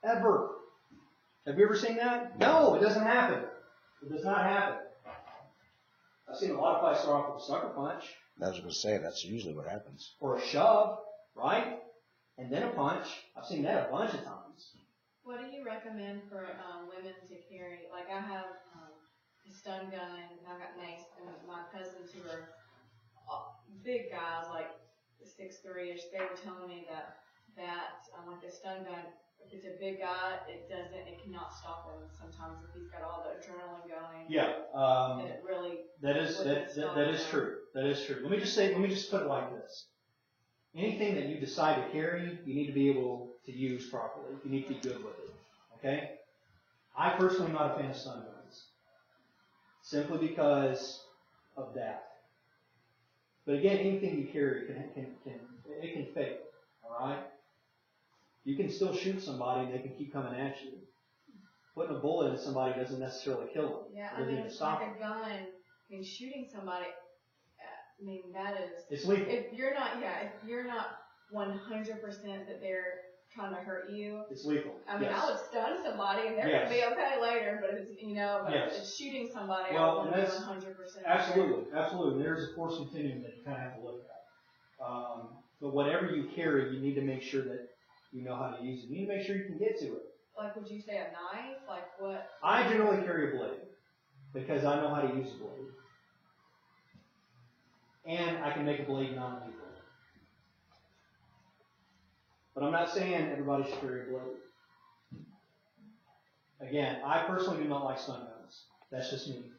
Ever. Have you ever seen that? No, it doesn't happen. It does not happen. I've seen a lot of fights start off with a sucker punch. I was going to say, that's usually what happens. Or a shove, right? And then a punch. I've seen that a bunch of times. What do you recommend for women to carry? Like I have a stun gun and I've got mace, and my cousins who are big guys, like 6'3"ish, they were telling me that like the stun gun, if it's a big guy, it cannot stop him sometimes if he's got all the adrenaline going. Yeah. And it really that is true. That is true. Let me just put it like this. Anything that you decide to carry, you need to be able to use properly. You need to be good with it. Okay? I personally am not a fan of stun guns. Simply because of that. But again, anything you carry can fail. Alright? You can still shoot somebody and they can keep coming at you. Putting a bullet in somebody doesn't necessarily kill them. Yeah, It doesn't even stop them. like a gun, shooting somebody, that is... It's lethal. If you're not 100% that they're trying to hurt you, It's lethal. I Yes. would stun somebody and they're Yes. going to be okay later, but if Yes. it's shooting somebody, Well, I want to and be that's 100%. Absolutely. And there's a force continuum that you kind of have to look at. But whatever you carry, you need to make sure that you know how to use it. You need to make sure you can get to it. Like, would you say a knife? Like what? I generally carry a blade because I know how to use a blade. And I can make a blade non-lethal. But I'm not saying everybody should carry a blade. Again, I personally do not like stun guns. That's just me.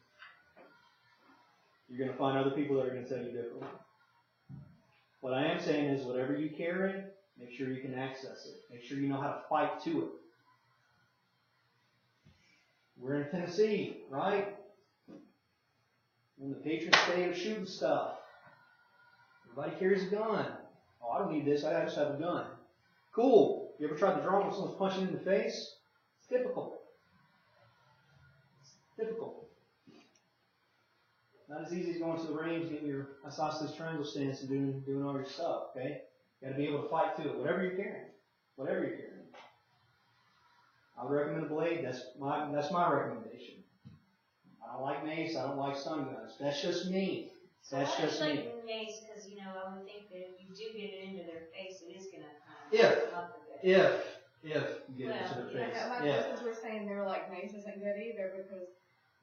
You're going to find other people that are going to tell you differently. What I am saying is whatever you carry, make sure you can access it. Make sure you know how to fight to it. We're in Tennessee, right? We're in the patron state of shooting stuff. Everybody carries a gun. Oh, I don't need this. I just have a gun. Cool. You ever tried to draw when someone's punching you in the face? It's difficult. It's difficult. Not as easy as going to the range, getting your isosceles triangle stance and doing all your stuff, okay? You gotta be able to fight through it, whatever you're carrying. Whatever you're carrying. I would recommend a blade, that's my recommendation. I don't like mace, I don't like stun guns. That's just me. That's just I me. like mace, cause I would think that if you do get it into their face, it is gonna kind of come up a bit. If you get it to the face. My Yeah. questions were saying they were like, mace isn't good either because,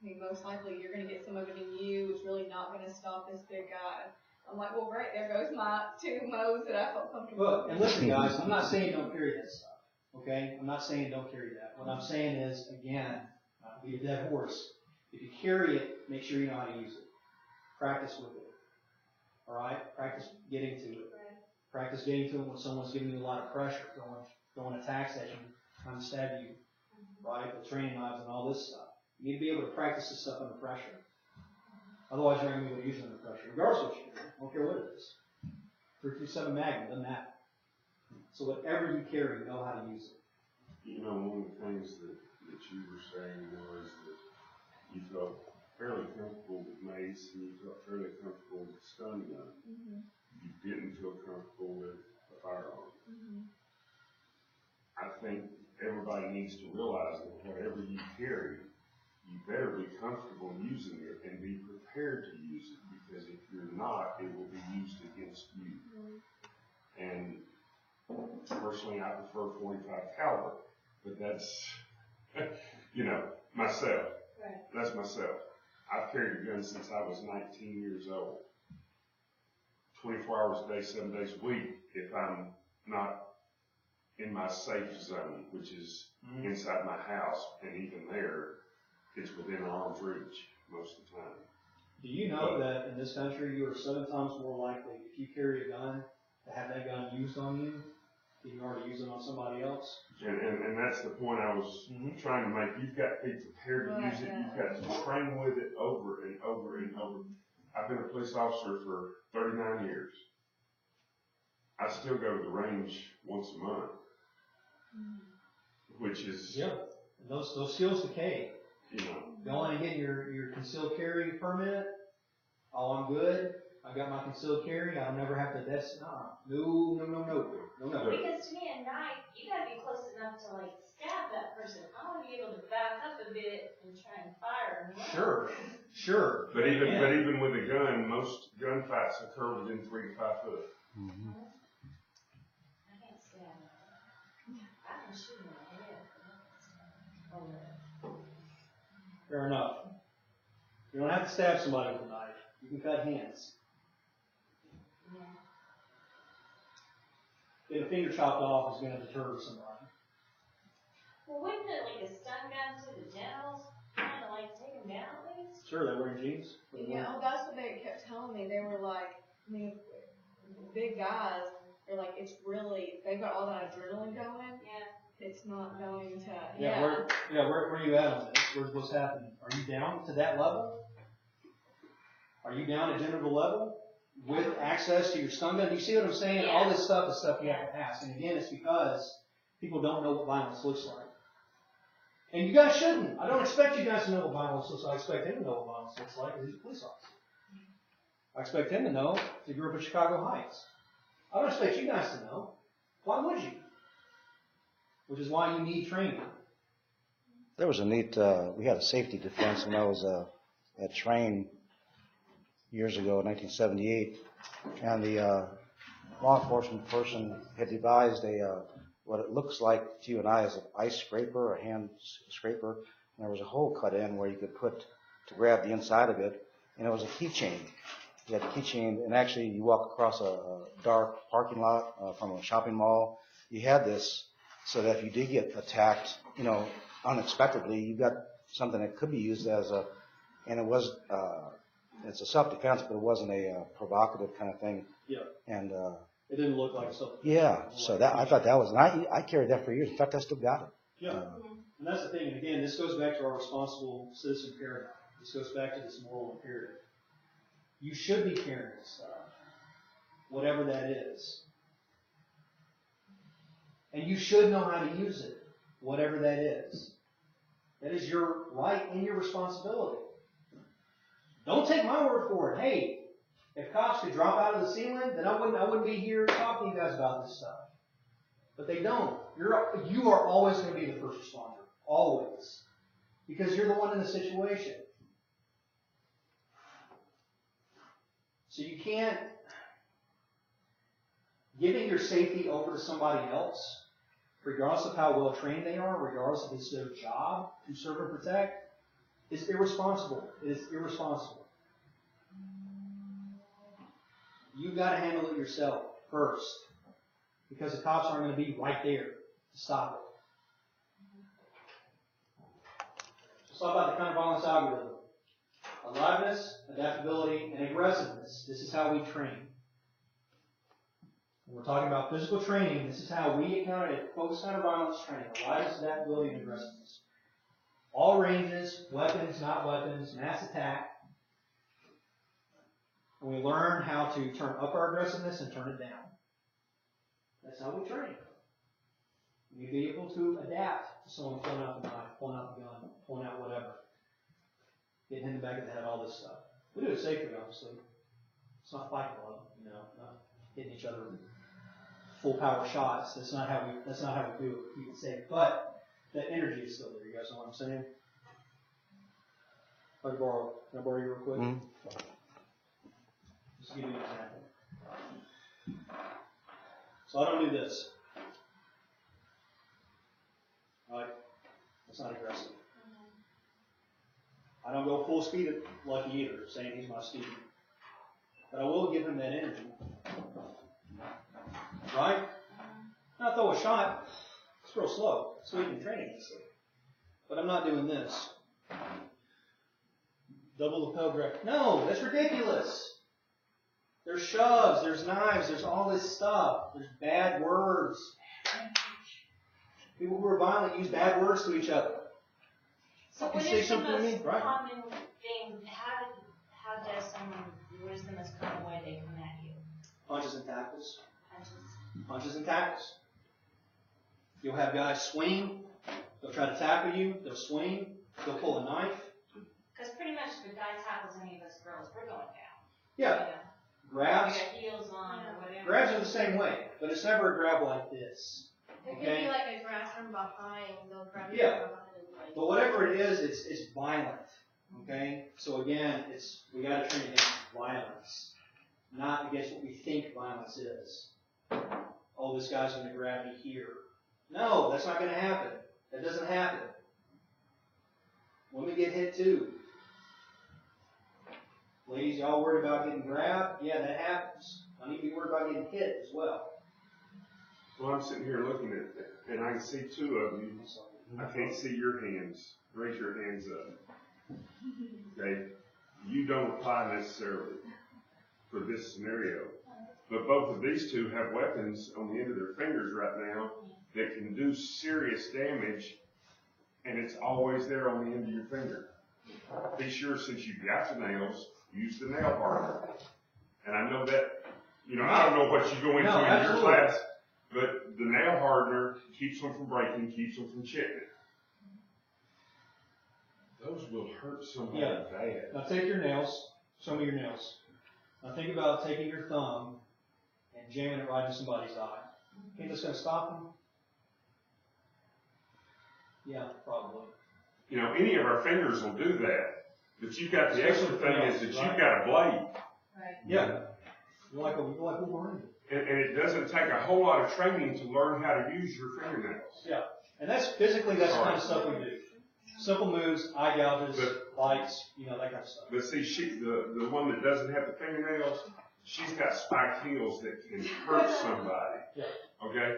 I mean, most likely you're gonna get some of it in you. It's really not gonna stop this big guy. I'm like, well, great, there goes my 2 mows that I felt comfortable Look, with. and listen guys, I'm not saying don't carry that stuff. Okay? I'm not saying don't carry that. What I'm saying is, again, not to be a dead horse. If you carry it, make sure you know how to use it. Practice with it. Alright? Practice getting to it. Right. Practice getting to it when someone's giving you a lot of pressure, throwing attacks at you, trying to stab you. Right? With training knives and all this stuff. You need to be able to practice this stuff under pressure. Otherwise, you're not going to be able to use it under pressure, regardless of what you do. I don't care what it is. 357 Magnum, doesn't matter. So whatever you carry, know how to use it. You know, one of the things that you were saying was that you felt fairly comfortable with mace and you felt fairly comfortable with stun gun. Mm-hmm. You didn't feel comfortable with a firearm. Mm-hmm. I think everybody needs to realize that whatever you carry, you better be comfortable using it and be prepared to use it, because if you're not, it will be used against you. And personally, I prefer .45 caliber, but that's, myself. Right. That's myself. I've carried a gun since I was 19 years old. 24 hours a day, 7 days a week, if I'm not in my safe zone, which is inside my house, and even there, it's within arm's reach most of the time. Do you know that in this country, you are 7 times more likely, if you carry a gun, to have that gun used on you than you are to use it on somebody else? And that's the point I was trying to make. You've got to be prepared to use it. You've got to train with it over and over and over. I've been a police officer for 39 years. I still go to the range once a month, which is, Yeah. And those skills decay. Going and getting your concealed carry permit. Oh, I'm good. I got my concealed carry. I'll never have to. No. Because to me at night, you gotta be close enough to like stab that person. I wanna be able to back up a bit and try and fire them. Sure. But even with a gun, most gunfights occur within 3 to 5 foot. Mm-hmm. I can't stab them. I can shoot them in the head. but I can't stab them. Fair enough. You don't have to stab somebody with a knife. You can cut hands. Yeah. Getting a finger chopped off is going to deter somebody. Well, wouldn't it like a stun gun to the genitals kind of like take them down at least? Sure, they're wearing jeans. Yeah, well, that's what they kept telling me. They were like, big guys, they're like, it's really, they've got all that adrenaline going. Yeah. It's not going to, Where are you at on this? What's happening? Are you down to that level? Are you down at genital level with access to your stun gun? Do you see what I'm saying? Yeah. All this stuff is stuff you have to ask. And again, it's because people don't know what violence looks like. And you guys shouldn't. I don't expect you guys to know what violence looks like. I expect him to know what violence looks like because he's a police officer. I expect him to know if he grew up in Chicago Heights. I don't expect you guys to know. Why would you? Which is why you need training. There was a neat, we had a safety defense when I was at Train years ago in 1978, and the law enforcement person had devised what it looks like to you and I as an ice scraper, a hand scraper, and there was a hole cut in where you could put to grab the inside of it, and it was a keychain. You had a keychain, and actually you walk across a dark parking lot from a shopping mall. You had this so that if you did get attacked, unexpectedly, you got something that could be used as and it was, it's a self-defense, but it wasn't a provocative kind of thing. Yeah. And, It didn't look like something. yeah, so I thought that was, and I carried that for years. In fact, I still got it. Yeah. And that's the thing. And again, this goes back to our responsible citizen paradigm. This goes back to this moral imperative. You should be carrying this stuff, whatever that is. And you should know how to use it, whatever that is. That is your right and your responsibility. Don't take my word for it. Hey, if cops could drop out of the ceiling, then I wouldn't be here talking to you guys about this stuff. But they don't. You are always going to be the first responder. Always. Because you're the one in the situation. So you can't, giving your safety over to somebody else, regardless of how well trained they are, regardless if it's their job to serve and protect, is irresponsible. It is irresponsible. You've got to handle it yourself first, because the cops aren't going to be right there to stop it. Let's talk about the counter-violence algorithm. Aliveness, adaptability, and aggressiveness. This is how we train. When we're talking about physical training, this is how we focus counter-violence training. Aliveness, adaptability, and aggressiveness. All ranges, weapons, not weapons, mass attack. And we learn how to turn up our aggressiveness and turn it down. That's how we train. We need to be able to adapt to someone pulling out the knife, pulling out the gun, pulling out whatever. Getting in the back of the head, all this stuff. We do it safely, obviously. It's not Fight Club, not hitting each other with full power shots. That's not how we do it. Keep it safe. But that energy is still there. You guys know what I'm saying? Can I borrow you real quick? Mm-hmm. Just to give you an example. So I don't do this. Right? That's not aggressive. I don't go full speed at Lucky either, saying he's my student. But I will give him that energy. Right? Not throw a shot. It's real slow. So we can train against it. But I'm not doing this. Double lapel grab. No, that's ridiculous. There's shoves, there's knives, there's all this stuff. There's bad words. People who are violent use bad words to each other. So You what say is the something to me? most Right. common thing, how does someone, what is the most common way they come at you? Punches and tackles. Punches? Punches and tackles. You'll have guys swing. They'll try to tackle you. They'll swing. They'll pull a knife. Because pretty much the guy tackles any of us girls, we're going down. Yeah. We Grabs. got heels on or whatever. Grabs are the same way, but it's never a grab like this. It could Okay. be like a grab from behind, they'll grab you Yeah. from behind and like. But whatever it is, it's violent. Okay? So again, we gotta train against violence. Not against what we think violence is. Oh, this guy's gonna grab me here. No, that's not gonna happen. That doesn't happen. Women get hit too. Ladies, y'all worried about getting grabbed? Yeah, that happens. I need to be worried about getting hit as well. Well, I'm sitting here looking at it, and I can see two of you. I can't see your hands. Raise your hands up. Okay? You don't apply necessarily for this scenario. But both of these two have weapons on the end of their fingers right now that can do serious damage, and it's always there on the end of your finger. Be sure, since you've got the nails, use the nail hardener. And I know that, I don't know what you go into No, in your absolutely. class, but the nail hardener keeps them from breaking, keeps them from chipping. Those will hurt somebody Yeah. bad. Now take your nails. Show me your nails. Now think about taking your thumb and jamming it right in somebody's eye. Think that's going to stop them? Yeah, probably. Any of our fingers will do that. But you've got the extra thing is that you've got a blade. Right. Yeah. You're like Wolverine. And it doesn't take a whole lot of training to learn how to use your fingernails. Yeah. And that's the kind of stuff we do. Simple moves, eye gouges, lights, that kind of stuff. But see, the one that doesn't have the fingernails, she's got spiked heels that can hurt somebody. Yeah. Okay?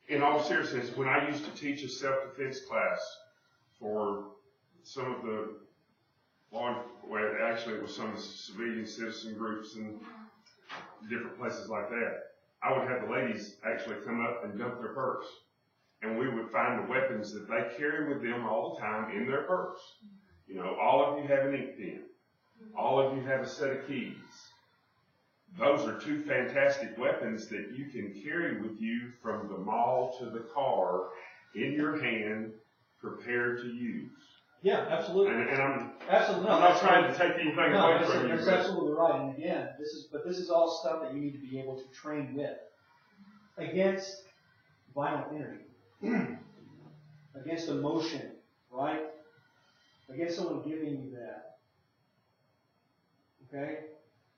In all seriousness, when I used to teach a self-defense class for some of the actually it was some of the civilian citizen groups and different places like that, I would have the ladies actually come up and dump their purse. And we would find the weapons that they carry with them all the time in their purse. All of you have an ink pen. All of you have a set of keys. those are two fantastic weapons that you can carry with you from the mall to the car in your hand, prepared to use. Yeah, absolutely. And I'm Absolutely. I'm not trying to take anything No, away from you. that's but- absolutely right. And again, this is all stuff that you need to be able to train with. Against violent energy. Against emotion, right? Against someone giving you that. Okay?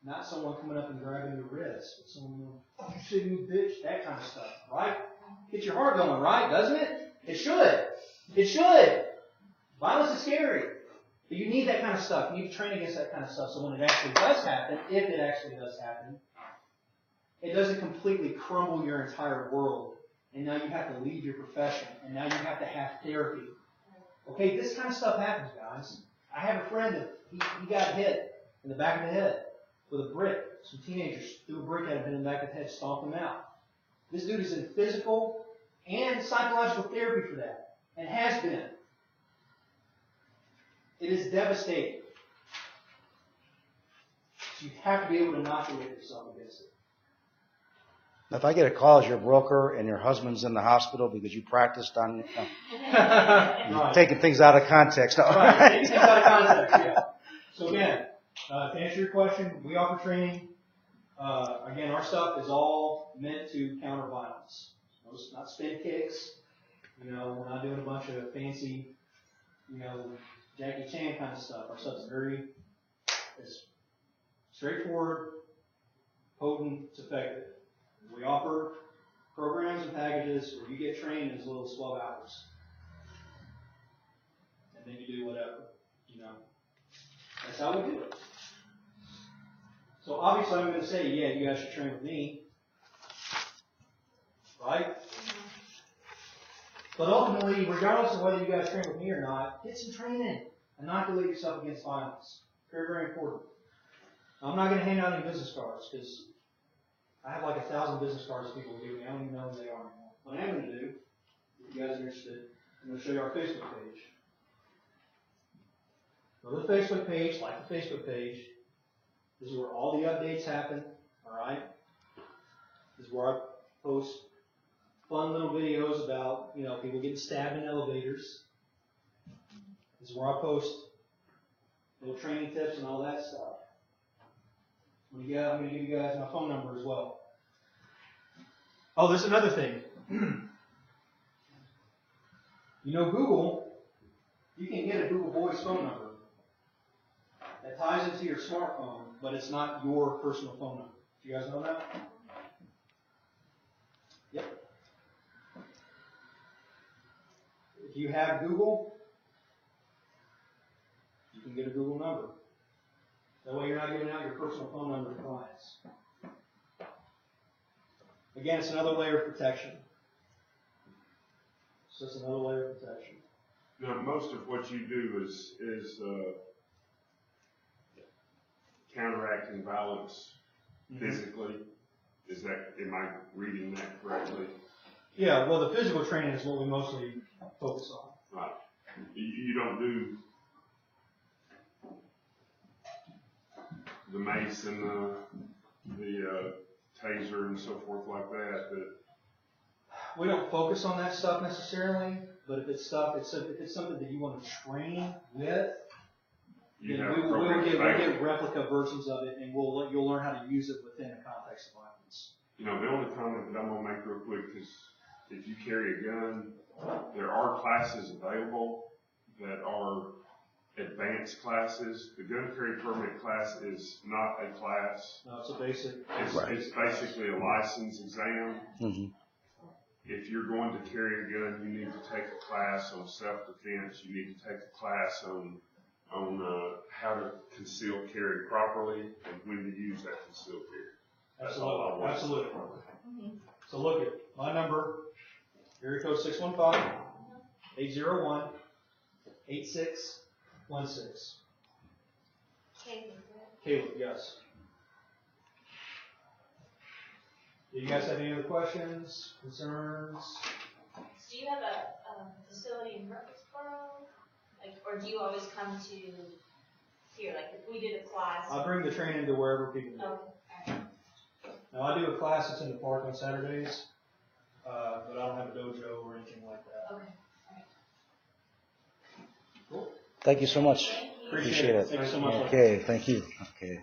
Not someone coming up and grabbing your wrist. But someone, oh, you shitty you bitch, that kind of stuff, right? Gets your heart going, right? Doesn't it? It should. It should. Violence is scary. But you need that kind of stuff. You need to train against that kind of stuff so when it actually does happen, if it actually does happen, it doesn't completely crumble your entire world. And now you have to leave your profession. And now you have to have therapy. Okay, this kind of stuff happens, guys. I have a friend that he got hit in the back of the head with a brick. Some teenagers threw a brick at him, hit him in the back of the head, stomped him out. This dude is in physical and psychological therapy for that. And has been. It is devastating. So you have to be able to inoculate yourself against it. If I get a call as your broker and your husband's in the hospital because you practiced on Right. taking things out of context. Right. Taking things out of context, yeah. So again, to answer your question, we offer training. Again, our stuff is all meant to counter violence. It's not spin kicks. You know, we're not doing a bunch of fancy, you know, Jackie Chan kind of stuff. Our stuff's it's straightforward, potent, it's effective. We offer programs and packages where you get trained in as little as 12 hours. And then you do whatever, you know. That's how we do it. So obviously I'm going to say, yeah, you guys should train with me. Right? But ultimately, regardless of whether you guys train with me or not, get some training. Inoculate yourself against violence. Very, very important. Now, I'm not going to hand out any business cards because I have like 1,000 business cards that people give me. I don't even know who they are anymore. What I'm going to do, if you guys are interested, I'm going to show you our Facebook page. Go to the Facebook page, like the Facebook page. This is where all the updates happen, alright? This is where I post fun little videos about, you know, people getting stabbed in elevators. This is where I post little training tips and all that stuff. I'm going to give you guys my phone number as well. Oh, there's another thing. You know Google, you can get a Google Voice phone number that ties into your smartphone, but it's not your personal phone number. Do you guys know that? Yep. If you have Google, you can get a Google number. That way you're not giving out your personal phone number to clients. Again, it's another layer of protection. It's just another layer of protection. Now, most of what you do is counteracting violence physically. Is that, am I reading that correctly? Yeah, well, the physical training is what we mostly focus on. Right. You don't do the mace and the taser and so forth like that. We don't focus on that stuff necessarily, but if it's something that you want to train with, You then have we'll programs get available. replica versions of it, and you'll learn how to use it within the context of violence. You know, the only comment that I'm going to make real quick is if you carry a gun, there are classes available that are advanced classes. The gun carry permit class is not a class. No, it's a basic. It's basically a license exam. Mm-hmm. If you're going to carry a gun, you need to take a class on self-defense. You need to take a class on how to conceal carry properly and when to use that concealed carry. That's all I want. Absolutely. Mm-hmm. So look at my number, area code 615-801-8616. Caleb, yes. Do you guys have any other questions, concerns? Do you have a facility in Murfreesboro? Like, or do you always come to here? Like, if we did a class. I bring the training to wherever people go. Okay, alright. Now, I do a class that's in the park on Saturdays, but I don't have a dojo or anything like that. Okay. Thank you so much. Thank you. Appreciate it. Thanks so much. Okay, thank you. Okay.